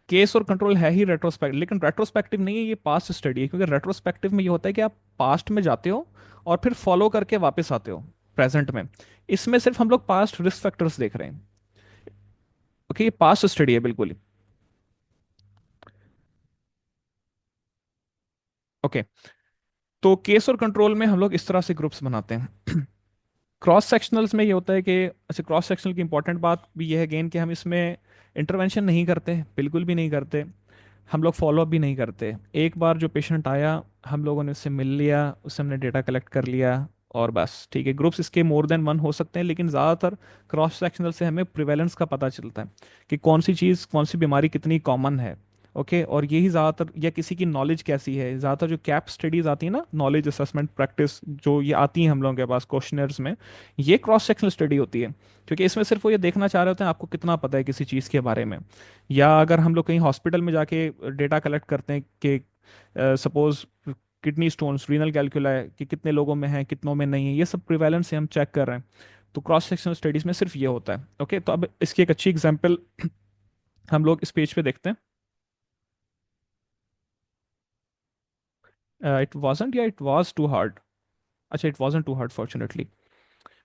केस और कंट्रोल है ही रेट्रोस्पेक्टिव, लेकिन रेट्रोस्पेक्टिव नहीं है, ये पास्ट स्टडी है, क्योंकि रेट्रोस्पेक्टिव में ये होता है कि आप पास्ट में जाते हो और फिर फॉलो करके वापस आते हो प्रेजेंट में। इसमें सिर्फ हम लोग पास्ट रिस्क फैक्टर्स देख रहे हैं। ओके, ये पास्ट स्टडी है बिल्कुल ही। ओके, तो केस और कंट्रोल में हम लोग इस तरह से ग्रुप्स बनाते हैं। क्रॉस सेक्शनल्स में ये होता है कि, अच्छा, क्रॉस सेक्शनल की इंपॉर्टेंट बात भी ये है गेन कि हम इसमें इंटरवेंशन नहीं करते, बिल्कुल भी नहीं करते। हम लोग फॉलो अप भी नहीं करते। एक बार जो पेशेंट आया, हम लोगों ने उससे मिल लिया, उससे हमने डेटा कलेक्ट कर लिया, और बस। ठीक है, ग्रुप्स इसके मोर देन वन हो सकते हैं, लेकिन ज़्यादातर क्रॉस सेक्शनल से हमें प्रिवेलेंस का पता चलता है कि कौन सी चीज़, कौन सी बीमारी कितनी कॉमन है। ओके, और यही ज़्यादातर, या किसी की नॉलेज कैसी है, ज़्यादातर जो कैप स्टडीज़ आती है ना, नॉलेज असेसमेंट प्रैक्टिस, जो ये आती हैं हम लोगों के पास क्वेश्चनर्स में, ये क्रॉस सेक्शनल स्टडी होती है। क्योंकि इसमें सिर्फ वो ये देखना चाह रहे होते हैं आपको कितना पता है किसी चीज़ के बारे में। या अगर हम लोग कहीं हॉस्पिटल में जाके डेटा कलेक्ट करते हैं कि सपोज किडनी स्टोन्स, रीनल कैल्कुलाई कि कितने लोगों में है, कितनों में नहीं है, ये सब प्रिवेलेंस से हम चेक कर रहे हैं। तो क्रॉस सेक्शनल स्टडीज में सिर्फ ये होता है। ओके, तो अब इसकी एक अच्छी एग्जांपल हम लोग इस पेज पे देखते हैं। इट वाजंट, या इट वाज टू हार्ड। अच्छा, it wasn't too hard fortunately.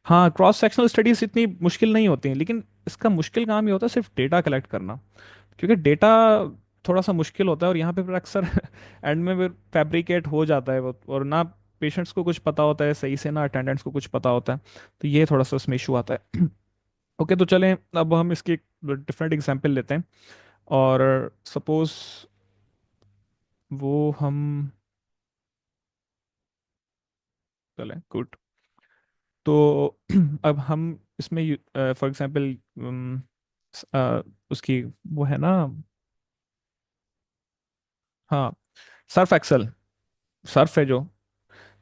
हाँ, क्रॉस सेक्शनल स्टडीज इतनी मुश्किल नहीं होती हैं, लेकिन इसका मुश्किल काम ये होता है सिर्फ डेटा कलेक्ट करना। क्योंकि डेटा थोड़ा सा मुश्किल होता है, और यहाँ पे फिर अक्सर एंड में फिर फैब्रिकेट हो जाता है वो, और ना पेशेंट्स को कुछ पता होता है सही से, ना अटेंडेंट्स को कुछ पता होता है। तो ये थोड़ा सा उसमें इशू आता है। ओके, तो चलें, अब हम इसकी डिफरेंट एग्जांपल लेते हैं। और सपोज वो हम, चलें, गुड। तो अब हम इसमें फॉर एग्जांपल उसकी वो है ना, हाँ, सर्फ एक्सेल, सर्फ है जो,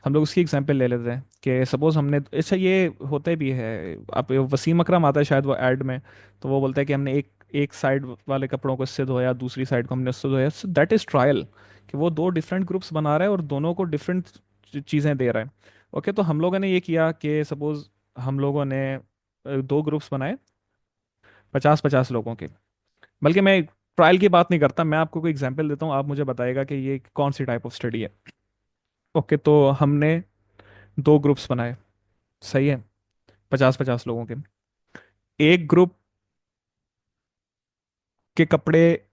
हम लोग उसकी एग्जांपल ले लेते हैं कि सपोज हमने, अच्छा ये होते भी है, आप वसीम अकरम आता है शायद वो ऐड में, तो वो बोलता है कि हमने एक एक साइड वाले कपड़ों को इससे धोया, दूसरी साइड को हमने उससे धोया, सो दैट इज ट्रायल। कि वो दो डिफरेंट ग्रुप्स बना रहा है और दोनों को डिफरेंट चीज़ें दे रहा है। ओके, तो हम लोगों ने ये किया कि सपोज हम लोगों ने दो ग्रुप्स बनाए 50-50 लोगों के। बल्कि मैं ट्रायल की बात नहीं करता, मैं आपको कोई एग्जांपल देता हूँ, आप मुझे बताइएगा कि ये कौन सी टाइप ऑफ स्टडी है। ओके, तो हमने दो ग्रुप्स बनाए, सही है, 50-50 लोगों के। एक ग्रुप के कपड़े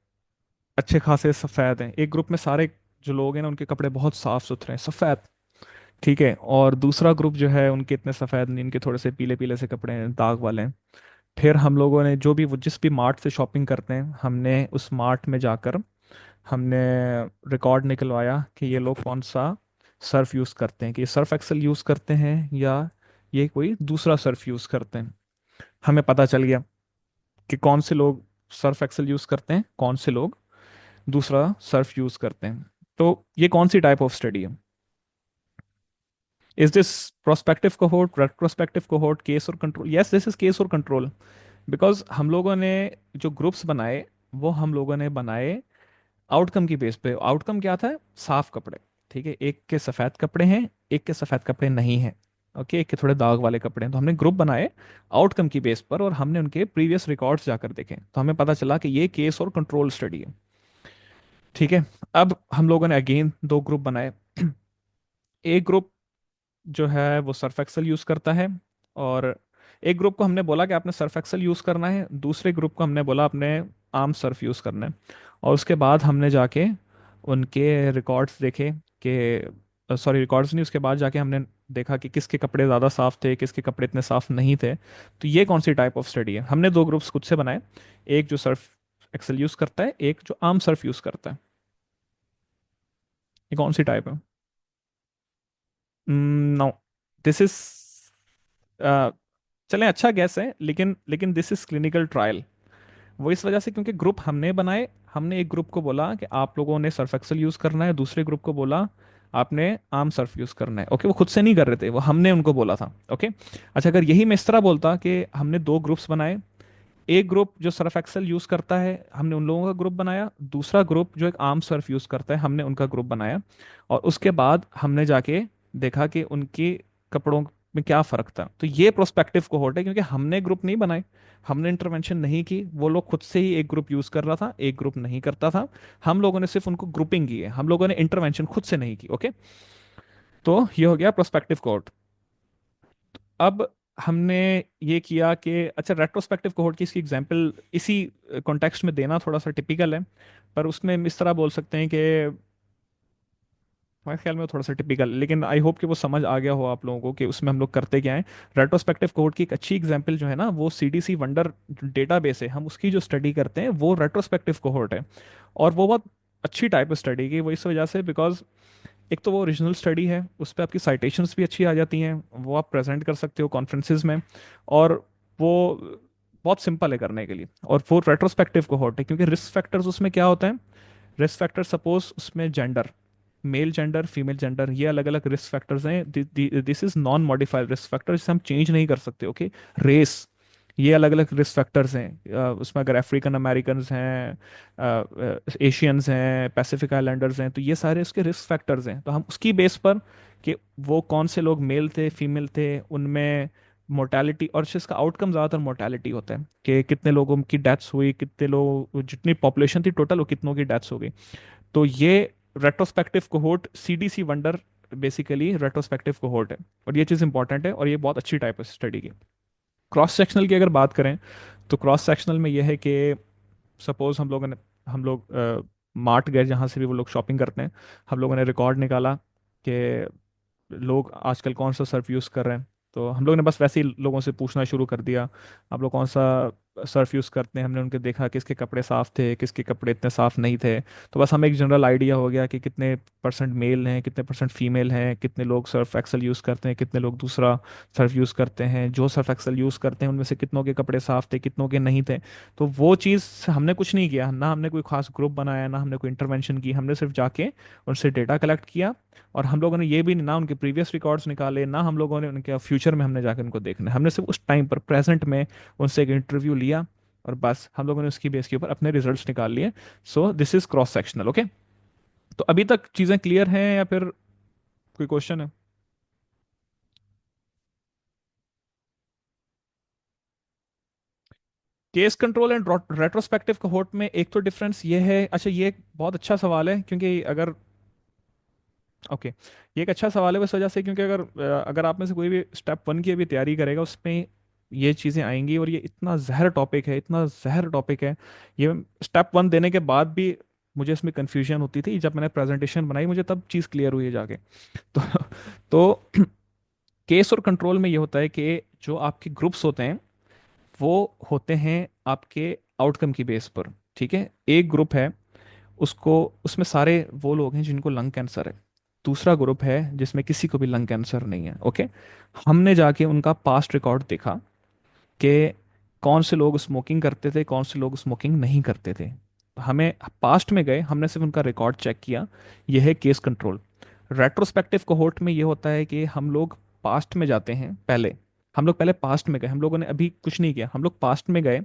अच्छे खासे सफ़ेद हैं, एक ग्रुप में सारे जो लोग हैं ना उनके कपड़े बहुत साफ सुथरे हैं, सफ़ेद। ठीक है, और दूसरा ग्रुप जो है उनके इतने सफ़ेद नहीं, इनके थोड़े से पीले पीले से कपड़े हैं, दाग वाले हैं। फिर हम लोगों ने जो भी, वो जिस भी मार्ट से शॉपिंग करते हैं, हमने उस मार्ट में जाकर हमने रिकॉर्ड निकलवाया कि ये लोग कौन सा सर्फ यूज़ करते हैं, कि ये सर्फ एक्सेल यूज़ करते हैं या ये कोई दूसरा सर्फ यूज़ करते हैं। हमें पता चल गया कि कौन से लोग सर्फ एक्सेल यूज़ करते हैं, कौन से लोग दूसरा सर्फ यूज़ करते हैं। तो ये कौन सी टाइप ऑफ स्टडी है? Is this prospective cohort, retrospective cohort, case और control? Yes, this is case और कंट्रोल। बिकॉज हम लोगों ने जो ग्रुप्स बनाए, वो हम लोगों ने बनाए आउटकम की बेस पे। आउटकम क्या था? साफ कपड़े। ठीक है, एक के सफ़ेद कपड़े हैं, एक के सफ़ेद कपड़े नहीं हैं। ओके, एक के थोड़े दाग वाले कपड़े हैं। तो हमने ग्रुप बनाए आउटकम की बेस पर, और हमने उनके प्रीवियस रिकॉर्ड्स जाकर देखे, तो हमें पता चला कि ये केस और कंट्रोल स्टडी है। ठीक है, अब हम लोगों ने अगेन दो ग्रुप बनाए। एक ग्रुप जो है वो सर्फ एक्सेल यूज़ करता है, और एक ग्रुप को हमने बोला कि आपने सर्फ एक्सेल यूज़ करना है, दूसरे ग्रुप को हमने बोला आपने आम सर्फ यूज़ करना है। और उसके बाद हमने जाके उनके रिकॉर्ड्स देखे कि, सॉरी, रिकॉर्ड्स नहीं, उसके बाद जाके हमने देखा कि किसके कपड़े ज़्यादा साफ़ थे, किसके कपड़े इतने साफ़ नहीं थे। तो ये कौन सी टाइप ऑफ स्टडी है? हमने दो ग्रुप्स खुद से बनाए, एक जो सर्फ एक्सेल यूज़ करता है, एक जो आम सर्फ यूज़ करता है। ये कौन सी टाइप है? नो, दिस इज, चलें अच्छा गैस है, लेकिन लेकिन दिस इज क्लिनिकल ट्रायल। वो इस वजह से क्योंकि ग्रुप हमने बनाए, हमने एक ग्रुप को बोला कि आप लोगों ने सर्फ एक्सेल यूज करना है, दूसरे ग्रुप को बोला आपने आम सर्फ यूज करना है। ओके, वो खुद से नहीं कर रहे थे, वो हमने उनको बोला था। ओके, अच्छा, अगर यही मैं इस तरह बोलता कि हमने दो ग्रुप्स बनाए, एक ग्रुप जो सर्फ एक्सेल यूज करता है हमने उन लोगों का ग्रुप बनाया, दूसरा ग्रुप जो एक आम सर्फ यूज करता है हमने उनका ग्रुप बनाया, और उसके बाद हमने जाके देखा कि उनके कपड़ों में क्या फर्क था, तो ये प्रोस्पेक्टिव कोहोर्ट है, क्योंकि हमने ग्रुप नहीं बनाए, हमने इंटरवेंशन नहीं की, वो लोग खुद से ही एक ग्रुप यूज कर रहा था, एक ग्रुप नहीं करता था, हम लोगों ने सिर्फ उनको ग्रुपिंग की है, हम लोगों ने इंटरवेंशन खुद से नहीं की। ओके, तो ये हो गया प्रोस्पेक्टिव कोहोर्ट। अब हमने ये किया कि अच्छा, रेट्रोस्पेक्टिव कोहोर्ट की इसकी एग्जांपल इसी कॉन्टेक्स्ट में देना थोड़ा सा टिपिकल है, पर उसमें हम इस तरह बोल सकते हैं कि मेरे ख्याल में वो थोड़ा सा टिपिकल, लेकिन आई होप कि वो समझ आ गया हो आप लोगों को कि उसमें हम लोग करते क्या है। रेट्रोस्पेक्टिव कोहोर्ट की एक अच्छी एग्जांपल जो है ना, वो सीडीसी वंडर डेटाबेस है, हम उसकी जो स्टडी करते हैं वो रेट्रोस्पेक्टिव कोहोर्ट है, और वो बहुत अच्छी टाइप ऑफ स्टडी की, वो इस वजह से बिकॉज एक तो वो ओरिजिनल स्टडी है, उस पर आपकी साइटेशंस भी अच्छी आ जाती हैं, वो आप प्रेजेंट कर सकते हो कॉन्फ्रेंसेज में, और वो बहुत सिंपल है करने के लिए, और वो रेट्रोस्पेक्टिव कोहोर्ट है क्योंकि रिस्क फैक्टर्स उसमें क्या होता है, रिस्क फैक्टर सपोज उसमें gender, male gender female gender, ये अलग अलग रिस्क फैक्टर्स हैं, this is non modified risk factor, जिसे हम चेंज नहीं कर सकते। ओके, रेस, ये अलग अलग रिस्क फैक्टर्स हैं, उसमें अगर अफ्रीकन अमेरिकन हैं, एशियंस हैं, पैसिफिक आइलैंडर्स हैं, तो ये सारे उसके रिस्क फैक्टर्स हैं, तो हम उसकी बेस पर कि वो कौन से लोग मेल थे फीमेल थे उनमें मोर्टेलिटी, और इसका आउटकम ज़्यादातर मोर्टेलिटी होता है कि कितने लोगों की डेथ्स हुई, कितने लोग, जितनी पॉपुलेशन थी टोटल वो कितनों की डेथ्स हो गई। तो ये retrospective cohort CDC wonder basically retrospective cohort है, और ये चीज़ इंपॉर्टेंट है, और ये बहुत अच्छी टाइप है स्टडी की। क्रॉस सेक्शनल की अगर बात करें, तो क्रॉस सेक्शनल में यह है कि सपोज हम लोग मार्ट गए, जहाँ से भी वो लोग शॉपिंग करते हैं, हम लोगों ने रिकॉर्ड निकाला कि लोग आजकल कौन सा सर्फ यूज़ कर रहे हैं, तो हम लोग ने बस वैसे ही लोगों से पूछना शुरू कर दिया, आप लोग कौन सा सर्फ यूज़ करते हैं, हमने उनके देखा किसके कपड़े साफ़ थे, किसके कपड़े इतने साफ़ नहीं थे, तो बस हमें एक जनरल आइडिया हो गया कि कितने परसेंट मेल हैं, कितने परसेंट फीमेल हैं, कितने लोग सर्फ एक्सेल यूज़ करते हैं, कितने लोग दूसरा सर्फ यूज़ करते हैं, जो सर्फ एक्सेल यूज़ करते हैं उनमें से कितनों के कपड़े साफ़ थे, कितनों के नहीं थे। तो वो चीज़ हमने कुछ नहीं किया, ना हमने कोई खास ग्रुप बनाया, ना हमने कोई इंटरवेंशन की, हमने सिर्फ जाके उनसे डेटा कलेक्ट किया, और हम लोगों ने ये भी ना उनके प्रीवियस रिकॉर्ड्स निकाले, ना हम लोगों ने उनके फ्यूचर में हमने जाकर उनको देखना है, हमने सिर्फ उस टाइम पर प्रेजेंट में उनसे एक इंटरव्यू लिया, और बस हम लोगों ने उसकी बेस के ऊपर अपने रिजल्ट्स निकाल लिए। So this is cross sectional. Okay, तो अभी तक चीज़ें क्लियर हैं या फिर कोई क्वेश्चन है? Case control and retrospective cohort में एक तो डिफरेंस ये है, अच्छा ये एक बहुत अच्छा सवाल है, क्योंकि अगर, ओके, ये एक अच्छा सवाल है इस वजह से क्योंकि अगर आप में से कोई भी स्टेप वन की अभी तैयारी करेगा उसमें ये चीज़ें आएंगी, और ये इतना जहर टॉपिक है, इतना जहर टॉपिक है, ये स्टेप वन देने के बाद भी मुझे इसमें कन्फ्यूजन होती थी, जब मैंने प्रेजेंटेशन बनाई मुझे तब चीज़ क्लियर हुई है जाके। तो तो केस और कंट्रोल में ये होता है कि जो आपके ग्रुप्स होते हैं वो होते हैं आपके आउटकम की बेस पर। ठीक है, एक ग्रुप है, उसको, उसमें सारे वो लोग हैं जिनको लंग कैंसर है, दूसरा ग्रुप है जिसमें किसी को भी लंग कैंसर नहीं है। ओके, हमने जाके उनका पास्ट रिकॉर्ड देखा कि कौन से लोग स्मोकिंग करते थे, कौन से लोग स्मोकिंग नहीं करते थे, हमें पास्ट में गए, हमने सिर्फ उनका रिकॉर्ड चेक किया। यह है केस कंट्रोल। रेट्रोस्पेक्टिव कोहोर्ट में ये होता है कि हम लोग पास्ट में जाते हैं, पहले हम लोग पहले पास्ट में गए, हम लोगों ने अभी कुछ नहीं किया, हम लोग पास्ट में गए,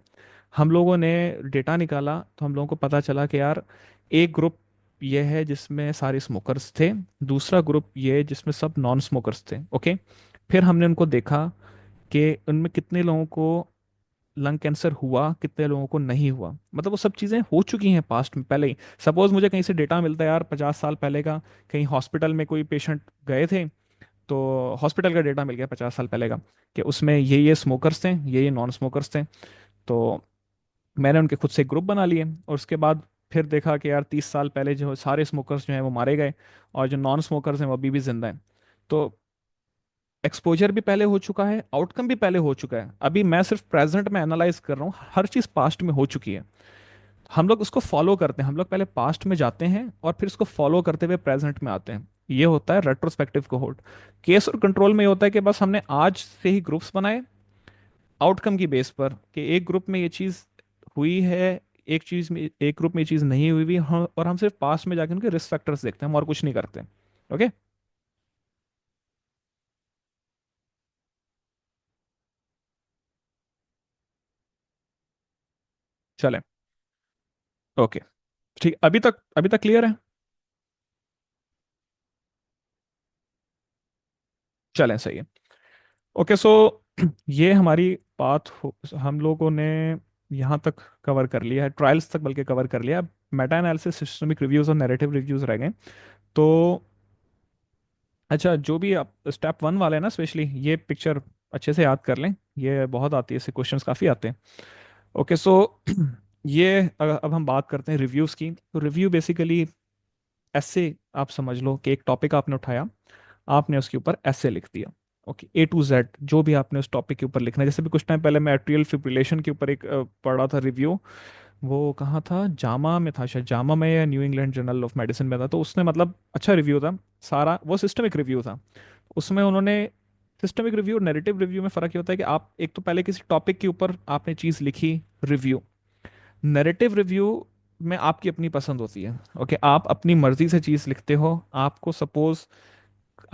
हम लोगों ने डेटा निकाला, तो हम लोगों को पता चला कि यार एक ग्रुप ये है जिसमें सारे स्मोकर्स थे, दूसरा ग्रुप ये है जिसमें सब नॉन स्मोकर्स थे। ओके, फिर हमने उनको देखा कि उनमें कितने लोगों को लंग कैंसर हुआ, कितने लोगों को नहीं हुआ, मतलब वो सब चीज़ें हो चुकी हैं पास्ट में पहले ही। सपोज मुझे कहीं से डेटा मिलता है यार 50 साल पहले का, कहीं हॉस्पिटल में कोई पेशेंट गए थे, तो हॉस्पिटल का डेटा मिल गया 50 साल पहले का, कि उसमें ये स्मोकर्स थे, ये नॉन स्मोकर्स थे, तो मैंने उनके खुद से ग्रुप बना लिए, और उसके बाद फिर देखा कि यार 30 साल पहले जो सारे स्मोकर्स जो हैं वो मारे गए, और जो नॉन स्मोकर्स हैं वो अभी भी जिंदा हैं। तो एक्सपोजर भी पहले हो चुका है, आउटकम भी पहले हो चुका है, अभी मैं सिर्फ प्रेजेंट में एनालाइज कर रहा हूँ, हर चीज़ पास्ट में हो चुकी है। हम लोग उसको फॉलो करते हैं, हम लोग पहले पास्ट में जाते हैं और फिर उसको फॉलो करते हुए प्रेजेंट में आते हैं। ये होता है रेट्रोस्पेक्टिव कोहोर्ट। केस और कंट्रोल में ये होता है कि बस हमने आज से ही ग्रुप्स बनाए आउटकम की बेस पर कि एक ग्रुप में ये चीज़ हुई है, एक चीज़ में, एक ग्रुप में ये चीज़ नहीं हुई भी, हम और हम सिर्फ पास्ट में जाके उनके रिस्क फैक्टर्स देखते हैं, हम और कुछ नहीं करते। ओके। चलें। ओके। ठीक, अभी तक क्लियर है। चलें, सही है। ओके, सो ये हमारी बात हम लोगों ने यहाँ तक कवर कर लिया है, ट्रायल्स तक बल्कि कवर कर लिया। मेटा एनालिसिस, सिस्टमिक रिव्यूज और नैरेटिव रिव्यूज रह गए। तो अच्छा, जो भी आप स्टेप वन वाले हैं ना, स्पेशली ये पिक्चर अच्छे से याद कर लें, ये बहुत आती है, इससे क्वेश्चंस काफ़ी आते हैं। ओके, सो ये अब हम बात करते हैं रिव्यूज़ की। तो रिव्यू बेसिकली ऐसे आप समझ लो कि एक टॉपिक आपने उठाया, आपने उसके ऊपर ऐसे लिख दिया। ओके, A to Z जो भी आपने उस टॉपिक के ऊपर लिखना है। जैसे भी कुछ टाइम पहले मैं एट्रियल फिब्रिलेशन के ऊपर एक पढ़ रहा था रिव्यू, वो कहाँ था, जामा में था शायद, जामा में या new England journal of medicine में था। तो उसने मतलब अच्छा रिव्यू था, सारा वो सिस्टमिक रिव्यू था। उसमें उन्होंने सिस्टमिक रिव्यू और नैरेटिव रिव्यू में फ़र्क ये होता है कि आप एक तो पहले किसी टॉपिक के ऊपर आपने चीज़ लिखी, रिव्यू। नैरेटिव रिव्यू में आपकी अपनी पसंद होती है। ओके, आप अपनी मर्जी से चीज़ लिखते हो। आपको सपोज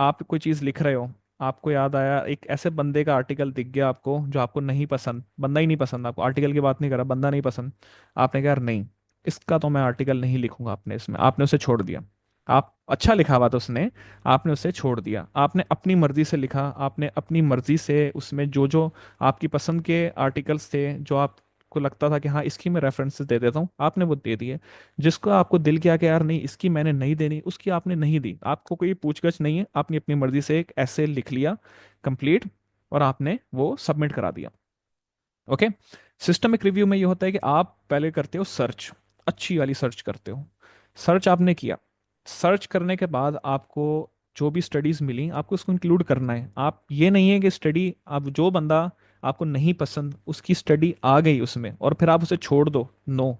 आप कोई चीज़ लिख रहे हो, आपको याद आया एक ऐसे बंदे का आर्टिकल दिख गया आपको जो आपको नहीं पसंद, बंदा ही नहीं पसंद आपको, आर्टिकल की बात नहीं कर रहा, बंदा नहीं पसंद। आपने कहा यार नहीं, इसका तो मैं आर्टिकल नहीं लिखूंगा, आपने इसमें आपने उसे छोड़ दिया। आप अच्छा लिखा हुआ था उसने, आपने उसे छोड़ दिया। आपने अपनी मर्जी से लिखा, आपने अपनी मर्जी से उसमें जो जो आपकी पसंद के आर्टिकल्स थे, जो आपको लगता था कि हाँ इसकी मैं रेफरेंसेस दे देता हूँ, आपने वो दे दिए। जिसको आपको दिल किया कि यार नहीं इसकी मैंने नहीं देनी, उसकी आपने नहीं दी। आपको कोई पूछगछ नहीं है, आपने अपनी मर्जी से एक ऐसे लिख लिया कंप्लीट, और आपने वो सबमिट करा दिया। ओके। सिस्टमिक रिव्यू में ये होता है कि आप पहले करते हो सर्च, अच्छी वाली सर्च करते हो। सर्च आपने किया, सर्च करने के बाद आपको जो भी स्टडीज मिली आपको उसको इंक्लूड करना है। आप ये नहीं है कि स्टडी, आप जो बंदा आपको नहीं पसंद उसकी स्टडी आ गई उसमें और फिर आप उसे छोड़ दो, नो।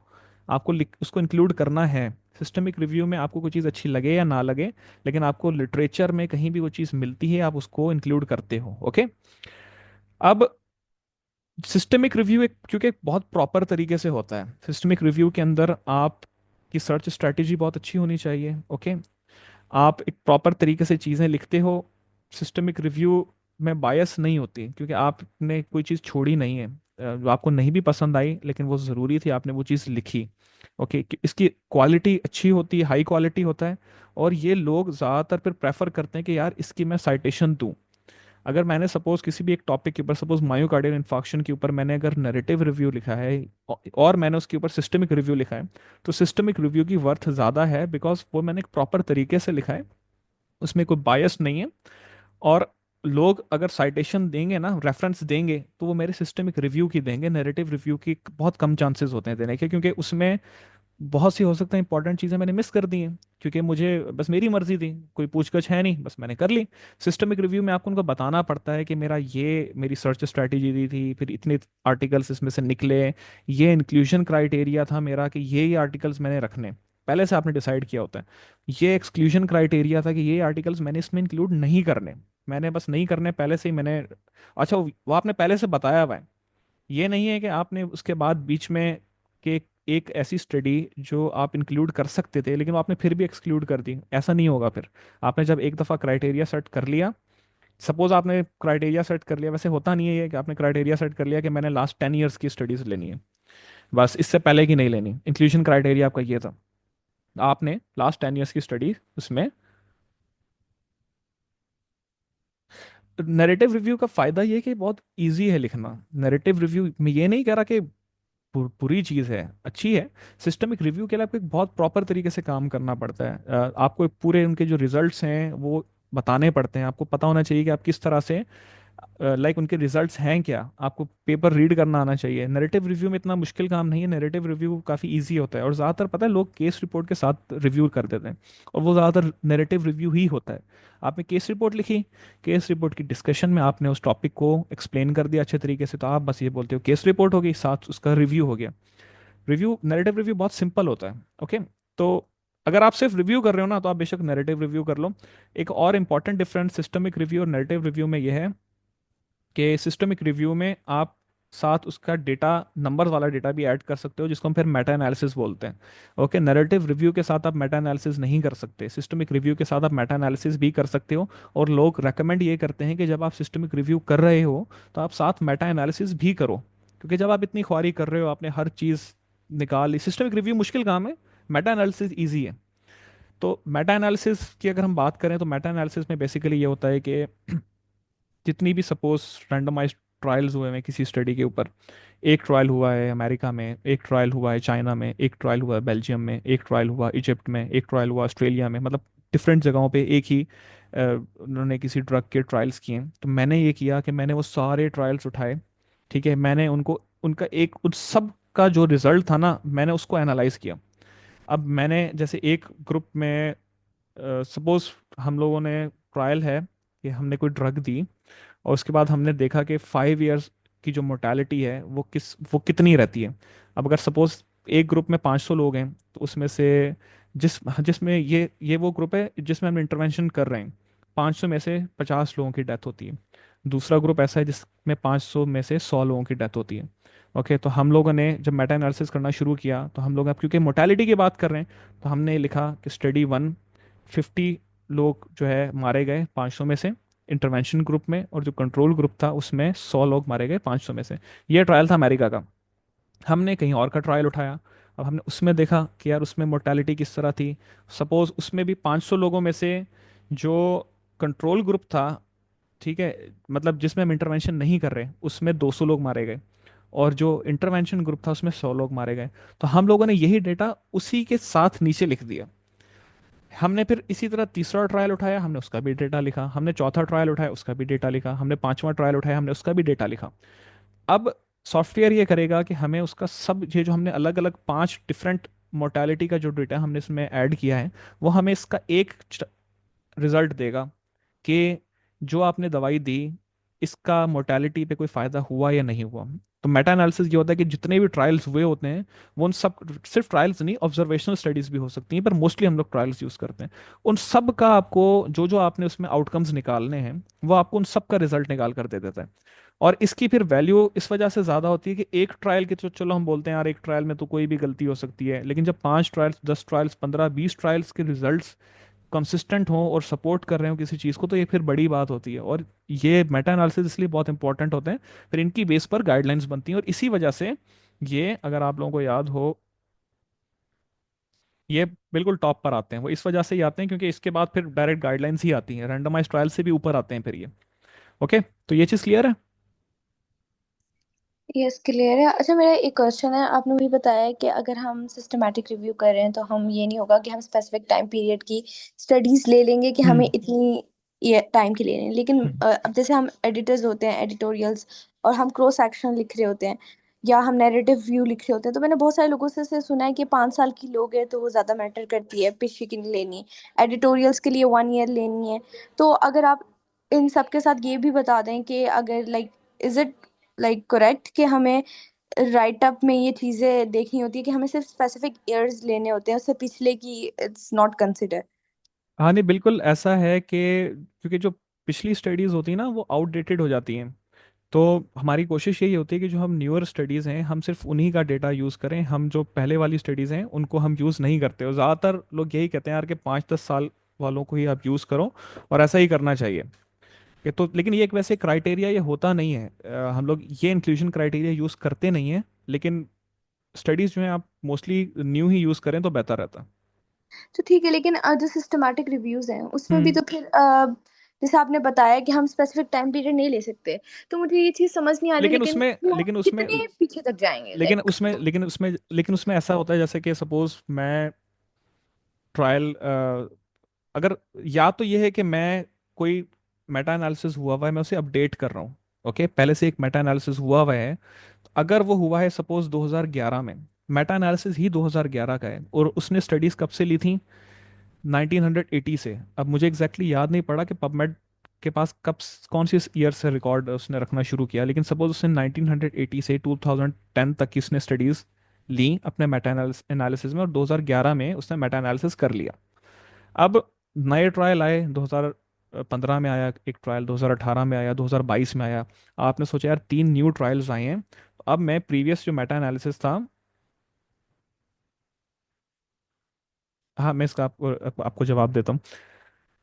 आपको उसको इंक्लूड करना है। सिस्टमिक रिव्यू में आपको कोई चीज़ अच्छी लगे या ना लगे, लेकिन आपको लिटरेचर में कहीं भी वो चीज़ मिलती है आप उसको इंक्लूड करते हो। ओके। अब सिस्टमिक रिव्यू एक, क्योंकि एक बहुत प्रॉपर तरीके से होता है, सिस्टमिक रिव्यू के अंदर आप की सर्च स्ट्रैटेजी बहुत अच्छी होनी चाहिए। ओके। आप एक प्रॉपर तरीके से चीज़ें लिखते हो। सिस्टमिक रिव्यू में बायस नहीं होती, क्योंकि आपने कोई चीज़ छोड़ी नहीं है, जो आपको नहीं भी पसंद आई लेकिन वो ज़रूरी थी, आपने वो चीज़ लिखी। ओके, इसकी क्वालिटी अच्छी होती है, हाई क्वालिटी होता है। और ये लोग ज़्यादातर फिर प्रेफर करते हैं कि यार इसकी मैं साइटेशन दूँ। अगर मैंने सपोज किसी भी एक टॉपिक के ऊपर, सपोज मायोकार्डियल इन्फार्क्शन के ऊपर मैंने अगर नैरेटिव रिव्यू लिखा है और मैंने उसके ऊपर सिस्टमिक रिव्यू लिखा है, तो सिस्टमिक रिव्यू की वर्थ ज़्यादा है, बिकॉज वो मैंने एक प्रॉपर तरीके से लिखा है, उसमें कोई बायस नहीं है। और लोग अगर साइटेशन देंगे ना, रेफरेंस देंगे, तो वो मेरे सिस्टमिक रिव्यू की देंगे, नैरेटिव रिव्यू की बहुत कम चांसेस होते हैं देने के, क्योंकि उसमें बहुत सी हो सकता है इंपॉर्टेंट चीज़ें मैंने मिस कर दी हैं, क्योंकि मुझे बस मेरी मर्जी थी, कोई पूछगछ है नहीं, बस मैंने कर ली। सिस्टमिक रिव्यू में आपको उनको बताना पड़ता है कि मेरा ये मेरी सर्च स्ट्रैटेजी दी थी, फिर इतने आर्टिकल्स इसमें से निकले, ये इंक्लूजन क्राइटेरिया था मेरा कि ये आर्टिकल्स मैंने रखने, पहले से आपने डिसाइड किया होता है। ये एक्सक्लूजन क्राइटेरिया था कि ये आर्टिकल्स मैंने इसमें इंक्लूड नहीं करने, मैंने बस नहीं करने पहले से ही मैंने। अच्छा, वो आपने पहले से बताया हुआ है। ये नहीं है कि आपने उसके बाद बीच में के एक ऐसी स्टडी जो आप इंक्लूड कर सकते थे लेकिन वो आपने फिर भी एक्सक्लूड कर दी, ऐसा नहीं होगा फिर। आपने जब एक दफ़ा क्राइटेरिया सेट कर लिया, सपोज आपने क्राइटेरिया सेट कर लिया, वैसे होता नहीं है ये कि आपने क्राइटेरिया सेट कर लिया कि मैंने लास्ट 10 ईयर्स की स्टडीज लेनी है, बस इससे पहले की नहीं लेनी, इंक्लूजन क्राइटेरिया आपका ये था, आपने लास्ट 10 ईयर्स की स्टडी उसमें। नैरेटिव रिव्यू का फायदा ये है कि बहुत इजी है लिखना। नैरेटिव रिव्यू में ये नहीं कह रहा कि बुरी चीज़ है, अच्छी है। सिस्टमिक रिव्यू के लिए आपको एक बहुत प्रॉपर तरीके से काम करना पड़ता है। आपको पूरे उनके जो रिजल्ट्स हैं वो बताने पड़ते हैं, आपको पता होना चाहिए कि आप किस तरह से, लाइक उनके रिजल्ट्स हैं क्या, आपको पेपर रीड करना आना चाहिए। नैरेटिव रिव्यू में इतना मुश्किल काम नहीं है, नैरेटिव रिव्यू काफ़ी इजी होता है, और ज़्यादातर पता है लोग केस रिपोर्ट के साथ रिव्यू कर देते हैं, और वो ज़्यादातर नैरेटिव रिव्यू ही होता है। आपने केस रिपोर्ट लिखी, केस रिपोर्ट की डिस्कशन में आपने उस टॉपिक को एक्सप्लेन कर दिया अच्छे तरीके से, तो आप बस ये बोलते हो केस रिपोर्ट हो गई, साथ उसका रिव्यू हो गया। रिव्यू, नैरेटिव रिव्यू बहुत सिंपल होता है। ओके। तो अगर आप सिर्फ रिव्यू कर रहे हो ना, तो आप बेशक नैरेटिव रिव्यू कर लो। एक और इंपॉर्टेंट डिफरेंस सिस्टमिक रिव्यू और नैरेटिव रिव्यू में यह है कि सिस्टमिक रिव्यू में आप साथ उसका डेटा, नंबर वाला डेटा भी ऐड कर सकते हो, जिसको हम फिर मेटा एनालिसिस बोलते हैं। ओके, नैरेटिव रिव्यू के साथ आप मेटा एनालिसिस नहीं कर सकते, सिस्टमिक रिव्यू के साथ आप मेटा एनालिसिस भी कर सकते हो। और लोग रेकमेंड ये करते हैं कि जब आप सिस्टमिक रिव्यू कर रहे हो तो आप साथ मेटा एनालिसिस भी करो, क्योंकि जब आप इतनी ख्वारी कर रहे हो, आपने हर चीज़ निकाल ली। सिस्टमिक रिव्यू मुश्किल काम है, मेटा एनालिसिस ईजी है। तो मेटा एनालिसिस की अगर हम बात करें, तो मेटा एनालिसिस में बेसिकली ये होता है कि जितनी भी सपोज रैंडमाइज ट्रायल्स हुए हैं किसी स्टडी के ऊपर, एक ट्रायल हुआ है अमेरिका में, एक ट्रायल हुआ है चाइना में, एक ट्रायल हुआ है बेल्जियम में, एक ट्रायल हुआ इजिप्ट में, एक ट्रायल हुआ ऑस्ट्रेलिया में, मतलब डिफरेंट जगहों पे एक ही उन्होंने किसी ड्रग के ट्रायल्स किए हैं। तो मैंने ये किया कि मैंने वो सारे ट्रायल्स उठाए, ठीक है, मैंने उनको, उनका एक, उन सब का जो रिजल्ट था ना, मैंने उसको एनालाइज किया। अब मैंने जैसे एक ग्रुप में, सपोज हम लोगों ने ट्रायल है कि हमने कोई ड्रग दी, और उसके बाद हमने देखा कि 5 इयर्स की जो मोर्टेलिटी है वो कितनी रहती है। अब अगर सपोज एक ग्रुप में 500 लोग हैं, तो उसमें से जिसमें ये वो ग्रुप है जिसमें हम इंटरवेंशन कर रहे हैं, 500 में से 50 लोगों की डेथ होती है। दूसरा ग्रुप ऐसा है जिसमें 500 में से 100 लोगों की डेथ होती है। ओके, तो हम लोगों ने जब मेटा एनालिसिस करना शुरू किया, तो हम लोग, अब क्योंकि मोर्टेलिटी की बात कर रहे हैं, तो हमने लिखा कि स्टडी वन, 50 लोग जो है मारे गए 500 में से इंटरवेंशन ग्रुप में, और जो कंट्रोल ग्रुप था उसमें 100 लोग मारे गए 500 में से। ये ट्रायल था अमेरिका का। हमने कहीं और का ट्रायल उठाया, अब हमने उसमें देखा कि यार उसमें मोर्टेलिटी किस तरह थी। सपोज उसमें भी 500 लोगों में से जो कंट्रोल ग्रुप था, ठीक है, मतलब जिसमें हम इंटरवेंशन नहीं कर रहे, उसमें 200 लोग मारे गए, और जो इंटरवेंशन ग्रुप था उसमें 100 लोग मारे गए। तो हम लोगों ने यही डेटा उसी के साथ नीचे लिख दिया। हमने फिर इसी तरह तीसरा ट्रायल उठाया, हमने उसका भी डेटा लिखा, हमने चौथा ट्रायल उठाया, उसका भी डेटा लिखा, हमने पांचवा ट्रायल उठाया, हमने उसका भी डेटा लिखा। अब सॉफ्टवेयर ये करेगा कि हमें उसका सब, ये जो हमने अलग अलग 5 डिफरेंट मोर्टेलिटी का जो डेटा हमने इसमें ऐड किया है, वो हमें इसका एक रिजल्ट देगा कि जो आपने दवाई दी, इसका मोर्टेलिटी पे कोई फ़ायदा हुआ या नहीं हुआ। तो मेटा एनालिसिस ये होता है कि जितने भी ट्रायल्स हुए होते हैं, वो उन सब, सिर्फ ट्रायल्स नहीं, ऑब्जर्वेशनल स्टडीज भी हो सकती हैं, पर मोस्टली हम लोग ट्रायल्स यूज़ करते हैं। उन सब का आपको, जो जो आपने उसमें आउटकम्स निकालने हैं, वो आपको उन सब का रिजल्ट निकाल कर दे देता है। और इसकी फिर वैल्यू इस वजह से ज़्यादा होती है कि एक ट्रायल के, तो चलो हम बोलते हैं यार एक ट्रायल में तो कोई भी गलती हो सकती है, लेकिन जब 5 ट्रायल्स, 10 ट्रायल्स, 15, 20 ट्रायल्स के रिजल्ट्स कंसिस्टेंट हो और सपोर्ट कर रहे हो किसी चीज़ को, तो ये फिर बड़ी बात होती है। और ये मेटा एनालिसिस इसलिए बहुत इंपॉर्टेंट होते हैं, फिर इनकी बेस पर गाइडलाइंस बनती हैं। और इसी वजह से ये, अगर आप लोगों को याद हो, ये बिल्कुल टॉप पर आते हैं। वो इस वजह से ही आते हैं क्योंकि इसके बाद फिर डायरेक्ट गाइडलाइंस ही आती हैं, रैंडमाइज ट्रायल से भी ऊपर आते हैं फिर ये। ओके, तो ये चीज़ क्लियर है। यस, क्लियर है। अच्छा, मेरा एक क्वेश्चन है। आपने मुझे बताया कि अगर हम सिस्टमैटिक रिव्यू कर रहे हैं तो हम, ये नहीं होगा कि हम स्पेसिफिक टाइम पीरियड की स्टडीज ले लेंगे कि हमें हम्म। इतनी ये टाइम की लेनी है, लेकिन हम्म। अब जैसे हम एडिटर्स होते हैं, एडिटोरियल्स, और हम क्रॉस सेक्शन लिख रहे होते हैं या हम नैरेटिव व्यू लिख रहे होते हैं, तो मैंने बहुत सारे लोगों से सुना है कि 5 साल की लोग हैं तो वो ज़्यादा मैटर करती है, पिछली की नहीं लेनी, एडिटोरियल्स के लिए 1 ईयर लेनी है। तो अगर आप इन सब के साथ ये भी बता दें कि अगर like, is it like correct कि हमें राइट अप में ये चीजें देखनी होती है कि हमें सिर्फ स्पेसिफिक ईयर्स लेने होते हैं, उससे पिछले की इट्स नॉट कंसिडर। हाँ नहीं, बिल्कुल ऐसा है कि क्योंकि जो पिछली स्टडीज़ होती हैं ना, वो आउटडेटेड हो जाती हैं। तो हमारी कोशिश यही होती है कि जो हम न्यूअर स्टडीज़ हैं, हम सिर्फ उन्हीं का डेटा यूज़ करें, हम जो पहले वाली स्टडीज़ हैं उनको हम यूज़ नहीं करते। और ज़्यादातर लोग यही कहते हैं यार कि 5-10 साल वालों को ही आप यूज़ करो, और ऐसा ही करना चाहिए। कि तो लेकिन ये एक वैसे क्राइटेरिया ये होता नहीं है, हम लोग ये इंक्लूजन क्राइटेरिया यूज़ करते नहीं हैं, लेकिन स्टडीज़ जो है आप मोस्टली न्यू ही यूज़ करें तो बेहतर रहता तो ठीक है, लेकिन जो सिस्टमैटिक रिव्यूज हैं उसमें भी है। तो फिर जैसे आपने बताया कि हम स्पेसिफिक टाइम पीरियड नहीं ले सकते, तो मुझे ये चीज समझ नहीं आ रही, लेकिन लेकिन उसमें वो हम लेकिन उसमें कितने पीछे तक जाएंगे लेकिन लाइक। उसमें लेकिन उसमें लेकिन उसमें ऐसा होता है जैसे कि सपोज मैं ट्रायल, अगर, या तो ये है कि मैं कोई मेटा एनालिसिस हुआ हुआ है, मैं उसे अपडेट कर रहा हूँ। ओके, पहले से एक मेटा एनालिसिस हुआ हुआ है, तो अगर वो हुआ है सपोज 2011 में, मेटा एनालिसिस ही 2011 का है, और उसने स्टडीज कब से ली थी, 1980 से। अब मुझे एग्जैक्टली exactly याद नहीं पड़ा कि पबमेड के पास कब, कौन सी ईयर से रिकॉर्ड उसने रखना शुरू किया, लेकिन सपोज उसने 1980 से 2010 तक की उसने स्टडीज ली अपने मेटा एनालिसिस में, और 2011 में उसने मेटा एनालिसिस कर लिया। अब नए ट्रायल आए, 2015 में आया एक ट्रायल, 2018 में आया, 2022 में आया। आपने सोचा यार 3 न्यू ट्रायल्स आए हैं, तो अब मैं प्रीवियस जो मेटा एनालिसिस था, हाँ मैं इसका आपको जवाब देता हूँ।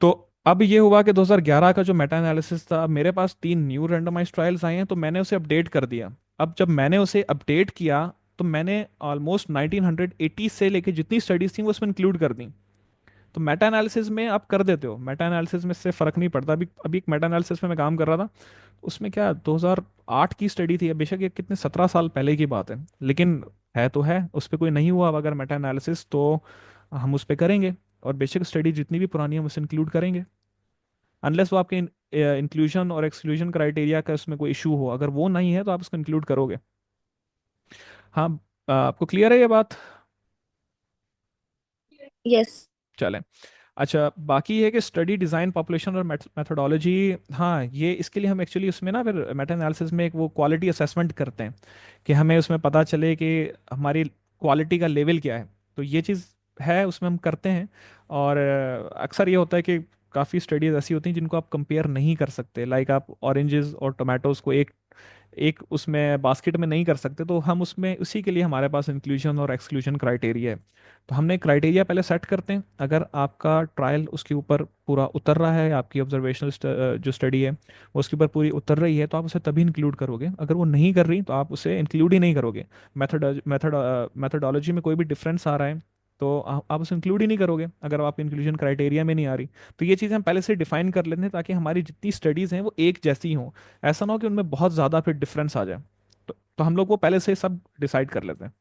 तो अब ये हुआ कि 2011 का जो मेटा एनालिसिस था, अब मेरे पास 3 न्यू रैंडमाइज ट्रायल्स आए हैं, तो मैंने उसे अपडेट कर दिया। अब जब मैंने उसे अपडेट किया, तो मैंने ऑलमोस्ट 1980 से लेके जितनी स्टडीज थी वो उसमें इंक्लूड कर दी। तो मेटा एनालिसिस में आप कर देते हो, मेटा एनालिसिस में इससे फर्क नहीं पड़ता। अभी अभी एक मेटा एनालिसिस में मैं काम कर रहा था, उसमें क्या 2008 की स्टडी थी, बेशक ये कितने 17 साल पहले की बात है, लेकिन है तो है, उस पर कोई नहीं हुआ अब अगर मेटा एनालिसिस, तो हम उस पर करेंगे। और बेशक स्टडी जितनी भी पुरानी है हम उसे इंक्लूड करेंगे, अनलेस वो आपके इंक्लूजन और एक्सक्लूजन क्राइटेरिया का उसमें कोई इशू हो। अगर वो नहीं है तो आप उसको इंक्लूड करोगे। हाँ, आपको क्लियर है ये बात? यस। चलें। अच्छा, बाकी ये है कि स्टडी डिज़ाइन, पॉपुलेशन और मेथोडोलॉजी। हाँ, ये इसके लिए हम एक्चुअली उसमें ना फिर मेटा एनालिसिस में एक वो क्वालिटी असेसमेंट करते हैं, कि हमें उसमें पता चले कि हमारी क्वालिटी का लेवल क्या है। तो ये चीज़ है, उसमें हम करते हैं। और अक्सर ये होता है कि काफ़ी स्टडीज़ ऐसी होती हैं जिनको आप कंपेयर नहीं कर सकते, लाइक आप ऑरेंजेस और टोमेटोज़ को एक एक उसमें बास्केट में नहीं कर सकते, तो हम उसमें उसी के लिए हमारे पास इंक्लूजन और एक्सक्लूजन क्राइटेरिया है। तो हमने क्राइटेरिया पहले सेट करते हैं, अगर आपका ट्रायल उसके ऊपर पूरा उतर रहा है, आपकी ऑब्जर्वेशनल जो स्टडी है वो उसके ऊपर पूरी उतर रही है, तो आप उसे तभी इंक्लूड करोगे। अगर वो नहीं कर रही तो आप उसे इंक्लूड ही नहीं करोगे। मेथडोलॉजी में कोई भी डिफरेंस आ रहा है तो आप उसे इंक्लूड ही नहीं करोगे, अगर आप इंक्लूजन क्राइटेरिया में नहीं आ रही। तो ये चीज़ें हम पहले से डिफाइन कर लेते हैं, ताकि हमारी जितनी स्टडीज़ हैं वो एक जैसी हों, ऐसा ना हो कि उनमें बहुत ज़्यादा फिर डिफरेंस आ जाए। तो हम लोग वो पहले से सब डिसाइड कर लेते हैं।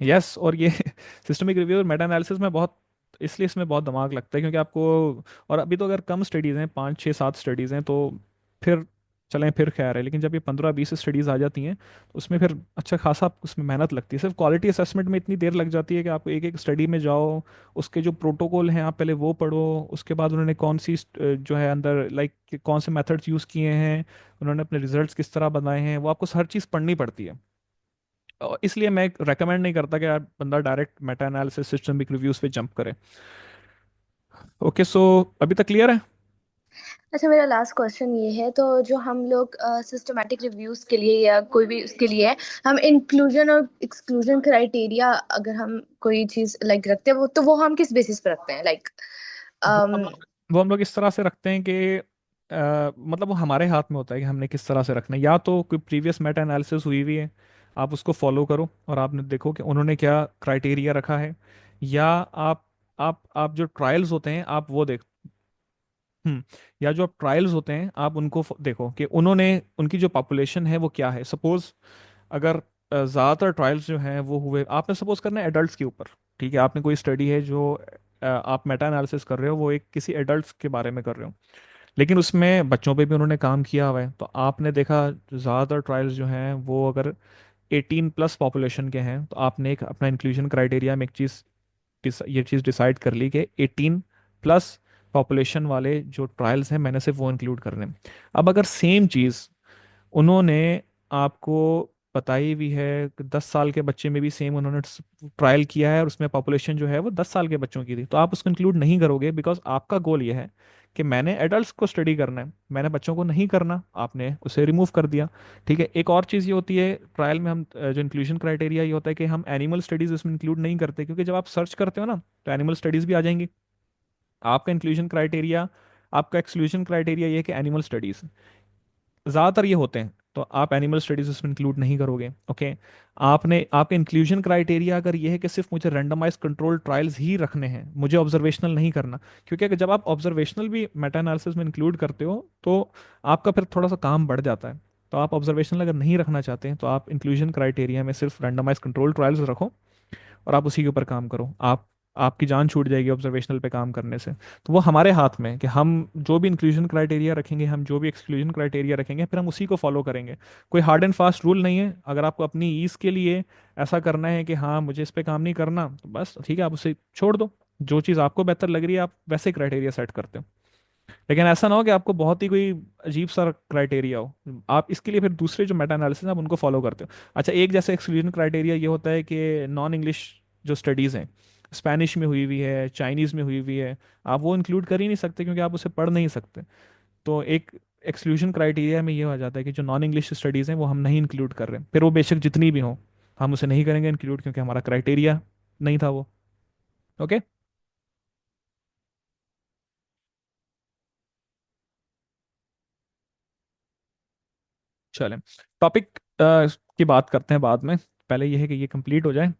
यस, और ये सिस्टमिक रिव्यू और मेटा एनालिसिस में बहुत, इसलिए इसमें बहुत दिमाग लगता है, क्योंकि आपको, और अभी तो अगर कम स्टडीज़ हैं, 5 6 7 स्टडीज़ हैं, तो फिर चलें फिर खैर है, लेकिन जब ये 15 20 स्टडीज़ आ जाती हैं तो उसमें फिर अच्छा खासा उसमें मेहनत लगती है। सिर्फ क्वालिटी असेसमेंट में इतनी देर लग जाती है कि आपको एक एक स्टडी में जाओ, उसके जो प्रोटोकॉल हैं आप पहले वो पढ़ो, उसके बाद उन्होंने कौन सी जो है अंदर लाइक कौन से मेथड्स यूज़ किए हैं, उन्होंने अपने रिजल्ट्स किस तरह बनाए हैं, वो आपको हर चीज़ पढ़नी पड़ती है। और इसलिए मैं रेकमेंड नहीं करता कि यार बंदा direct Meta analysis systemic reviews पे जंप करे। ओके, सो अभी तक क्लियर है? अच्छा, मेरा लास्ट क्वेश्चन ये है, तो जो हम लोग सिस्टमैटिक रिव्यूज के लिए या कोई भी उसके लिए है, हम इंक्लूजन और एक्सक्लूजन क्राइटेरिया अगर हम कोई चीज लाइक रखते हैं, वो तो वो हम किस बेसिस पे रखते हैं लाइक? वो हम लोग वो हम लोग इस तरह से रखते हैं कि मतलब वो हमारे हाथ में होता है कि हमने किस तरह से रखना है। या तो कोई प्रीवियस मेटा एनालिसिस हुई हुई है, आप उसको फॉलो करो और आपने देखो कि उन्होंने क्या क्राइटेरिया रखा है। या आप जो ट्रायल्स होते हैं आप वो देख, या जो आप ट्रायल्स होते हैं आप उनको देखो कि उन्होंने, उनकी जो पॉपुलेशन है वो क्या है। सपोज अगर ज़्यादातर ट्रायल्स जो हैं वो हुए, आपने सपोज करना है एडल्ट्स के ऊपर, ठीक है, आपने कोई स्टडी है जो आप मेटा एनालिसिस कर रहे हो, वो एक किसी एडल्ट्स के बारे में कर रहे हो, लेकिन उसमें बच्चों पे भी उन्होंने काम किया हुआ है, तो आपने देखा ज़्यादातर ट्रायल्स जो हैं वो अगर 18+ पॉपुलेशन के हैं, तो आपने एक अपना इंक्लूजन क्राइटेरिया में एक चीज़, ये चीज़ डिसाइड कर ली कि 18+ पॉपुलेशन वाले जो ट्रायल्स हैं मैंने सिर्फ वो इंक्लूड करने हैं। अब अगर सेम चीज़ उन्होंने आपको बताई भी है कि 10 साल के बच्चे में भी सेम उन्होंने ट्रायल किया है और उसमें पॉपुलेशन जो है वो 10 साल के बच्चों की थी, तो आप उसको इंक्लूड नहीं करोगे, बिकॉज आपका गोल ये है कि मैंने एडल्ट्स को स्टडी करना है, मैंने बच्चों को नहीं करना, आपने उसे रिमूव कर दिया। ठीक है, एक और चीज़ ये होती है ट्रायल में, हम जो इंक्लूजन क्राइटेरिया ये होता है कि हम एनिमल स्टडीज़ इसमें इंक्लूड नहीं करते, क्योंकि जब आप सर्च करते हो ना तो एनिमल स्टडीज़ भी आ जाएंगी। आपका इंक्लूजन क्राइटेरिया, आपका एक्सक्लूजन क्राइटेरिया ये है कि एनिमल स्टडीज़ ज़्यादातर ये होते हैं, तो आप एनिमल स्टडीज उसमें इंक्लूड नहीं करोगे। ओके, आपने, आपके इंक्लूजन क्राइटेरिया अगर ये है कि सिर्फ मुझे रैंडमाइज कंट्रोल ट्रायल्स ही रखने हैं, मुझे ऑब्जर्वेशनल नहीं करना, क्योंकि अगर जब आप ऑब्जर्वेशनल भी मेटा एनालिसिस में इंक्लूड करते हो तो आपका फिर थोड़ा सा काम बढ़ जाता है। तो आप ऑब्जर्वेशनल अगर नहीं रखना चाहते हैं तो आप इंक्लूजन क्राइटेरिया में सिर्फ रैंडमाइज कंट्रोल ट्रायल्स रखो और आप उसी के ऊपर काम करो। आप, आपकी जान छूट जाएगी ऑब्जर्वेशनल पे काम करने से। तो वो हमारे हाथ में है कि हम जो भी इंक्लूजन क्राइटेरिया रखेंगे, हम जो भी एक्सक्लूजन क्राइटेरिया रखेंगे, फिर हम उसी को फॉलो करेंगे। कोई हार्ड एंड फास्ट रूल नहीं है। अगर आपको अपनी ईज के लिए ऐसा करना है कि हाँ मुझे इस पे काम नहीं करना, तो बस ठीक है, आप उसे छोड़ दो। जो चीज़ आपको बेहतर लग रही है आप वैसे क्राइटेरिया सेट करते हो। लेकिन ऐसा ना हो कि आपको बहुत ही कोई अजीब सा क्राइटेरिया हो, आप इसके लिए फिर दूसरे जो मेटा एनालिसिस आप उनको फॉलो करते हो। अच्छा, एक जैसे एक्सक्लूजन क्राइटेरिया ये होता है कि नॉन इंग्लिश जो स्टडीज़ हैं, स्पेनिश में हुई हुई है, चाइनीज़ में हुई हुई है, आप वो इंक्लूड कर ही नहीं सकते क्योंकि आप उसे पढ़ नहीं सकते। तो एक एक्सक्लूजन क्राइटेरिया में ये हो जाता है कि जो नॉन इंग्लिश स्टडीज़ हैं वो हम नहीं इंक्लूड कर रहे, फिर वो बेशक जितनी भी हों, हम उसे नहीं करेंगे इंक्लूड क्योंकि हमारा क्राइटेरिया नहीं था वो। ओके। चलें, टॉपिक की बात करते हैं बाद में, पहले ये है कि ये कंप्लीट हो जाए,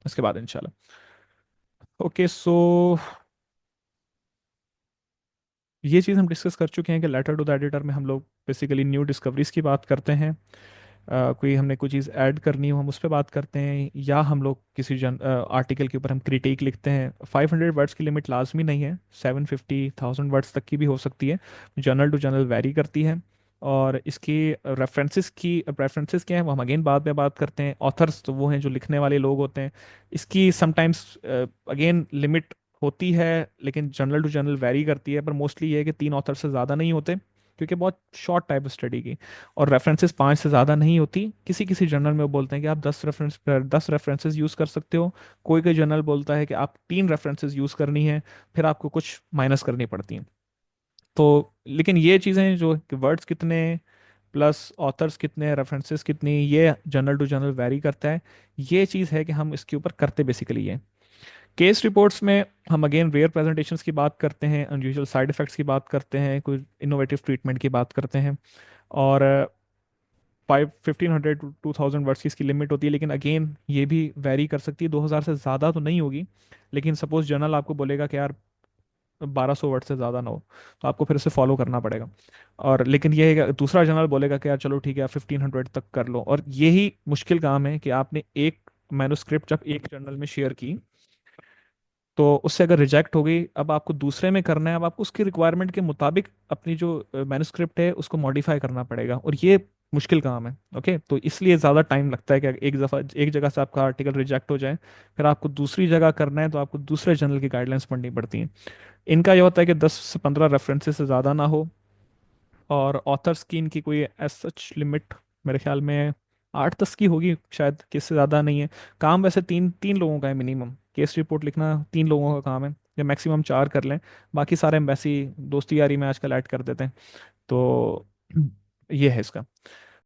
उसके बाद इंशाल्लाह। ओके सो ये चीज़ हम डिस्कस कर चुके हैं कि लेटर टू द एडिटर में हम लोग बेसिकली न्यू डिस्कवरीज की बात करते हैं। कोई हमने कोई चीज़ ऐड करनी हो हम उस पर बात करते हैं, या हम लोग किसी आर्टिकल के ऊपर हम क्रिटिक लिखते हैं। 500 वर्ड्स की लिमिट लाजमी नहीं है, 750,000 वर्ड्स तक की भी हो सकती है, जर्नल टू जर्नल वैरी करती है। और इसकी रेफरेंसेस क्या है वो हम अगेन बाद में बात करते हैं। ऑथर्स तो वो हैं जो लिखने वाले लोग होते हैं, इसकी समटाइम्स अगेन लिमिट होती है, लेकिन जर्नल टू जर्नल वैरी करती है, पर मोस्टली ये है कि 3 ऑथर से ज़्यादा नहीं होते क्योंकि बहुत शॉर्ट टाइप स्टडी की। और रेफरेंसेस 5 से ज़्यादा नहीं होती, किसी किसी जर्नल में वो बोलते हैं कि आप 10 रेफरेंसेस यूज़ कर सकते हो। कोई कोई जर्नल बोलता है कि आप 3 रेफरेंसेस यूज़ करनी है, फिर आपको कुछ माइनस करनी पड़ती हैं। तो लेकिन ये चीज़ें जो वर्ड्स कितने प्लस ऑथर्स कितने, रेफरेंसेस कितनी, ये जर्नल टू जर्नल वैरी करता है। ये चीज़ है कि हम इसके ऊपर करते बेसिकली ये। केस रिपोर्ट्स में हम अगेन रेयर प्रेजेंटेशंस की बात करते हैं, अनयूजुअल साइड इफेक्ट्स की बात करते हैं, कोई इनोवेटिव ट्रीटमेंट की बात करते हैं। और 1500 टू 2000 वर्ड्स की इसकी लिमिट होती है, लेकिन अगेन ये भी वेरी कर सकती है, 2000 से ज़्यादा तो नहीं होगी। लेकिन सपोज जर्नल आपको बोलेगा कि यार 1200 वर्ड से ज़्यादा ना हो, तो आपको फिर उसे फॉलो करना पड़ेगा। और लेकिन ये है कि दूसरा जर्नल बोलेगा कि यार चलो ठीक है आप 1500 तक कर लो, और यही मुश्किल काम है कि आपने एक मैन्युस्क्रिप्ट जब एक जर्नल में शेयर की, तो उससे अगर रिजेक्ट हो गई, अब आपको दूसरे में करना है, अब आपको उसकी रिक्वायरमेंट के मुताबिक अपनी जो मैन्युस्क्रिप्ट है उसको मॉडिफाई करना पड़ेगा, और ये मुश्किल काम है। ओके, तो इसलिए ज़्यादा टाइम लगता है कि एक दफ़ा एक जगह से आपका आर्टिकल रिजेक्ट हो जाए, फिर आपको दूसरी जगह करना है तो आपको दूसरे जर्नल की गाइडलाइंस पढ़नी पड़ती हैं। इनका ये होता है कि 10 से 15 रेफरेंसेस से ज़्यादा ना हो, और ऑथर्स की इनकी कोई एज सच लिमिट मेरे ख्याल में 8-10 की होगी शायद, कि इससे ज़्यादा नहीं है। काम वैसे तीन तीन लोगों का है मिनिमम, केस रिपोर्ट लिखना 3 लोगों का काम है, या मैक्सिमम 4 कर लें, बाकी सारे एम्बेसी दोस्ती यारी में आजकल ऐड कर देते हैं। तो ये है इसका।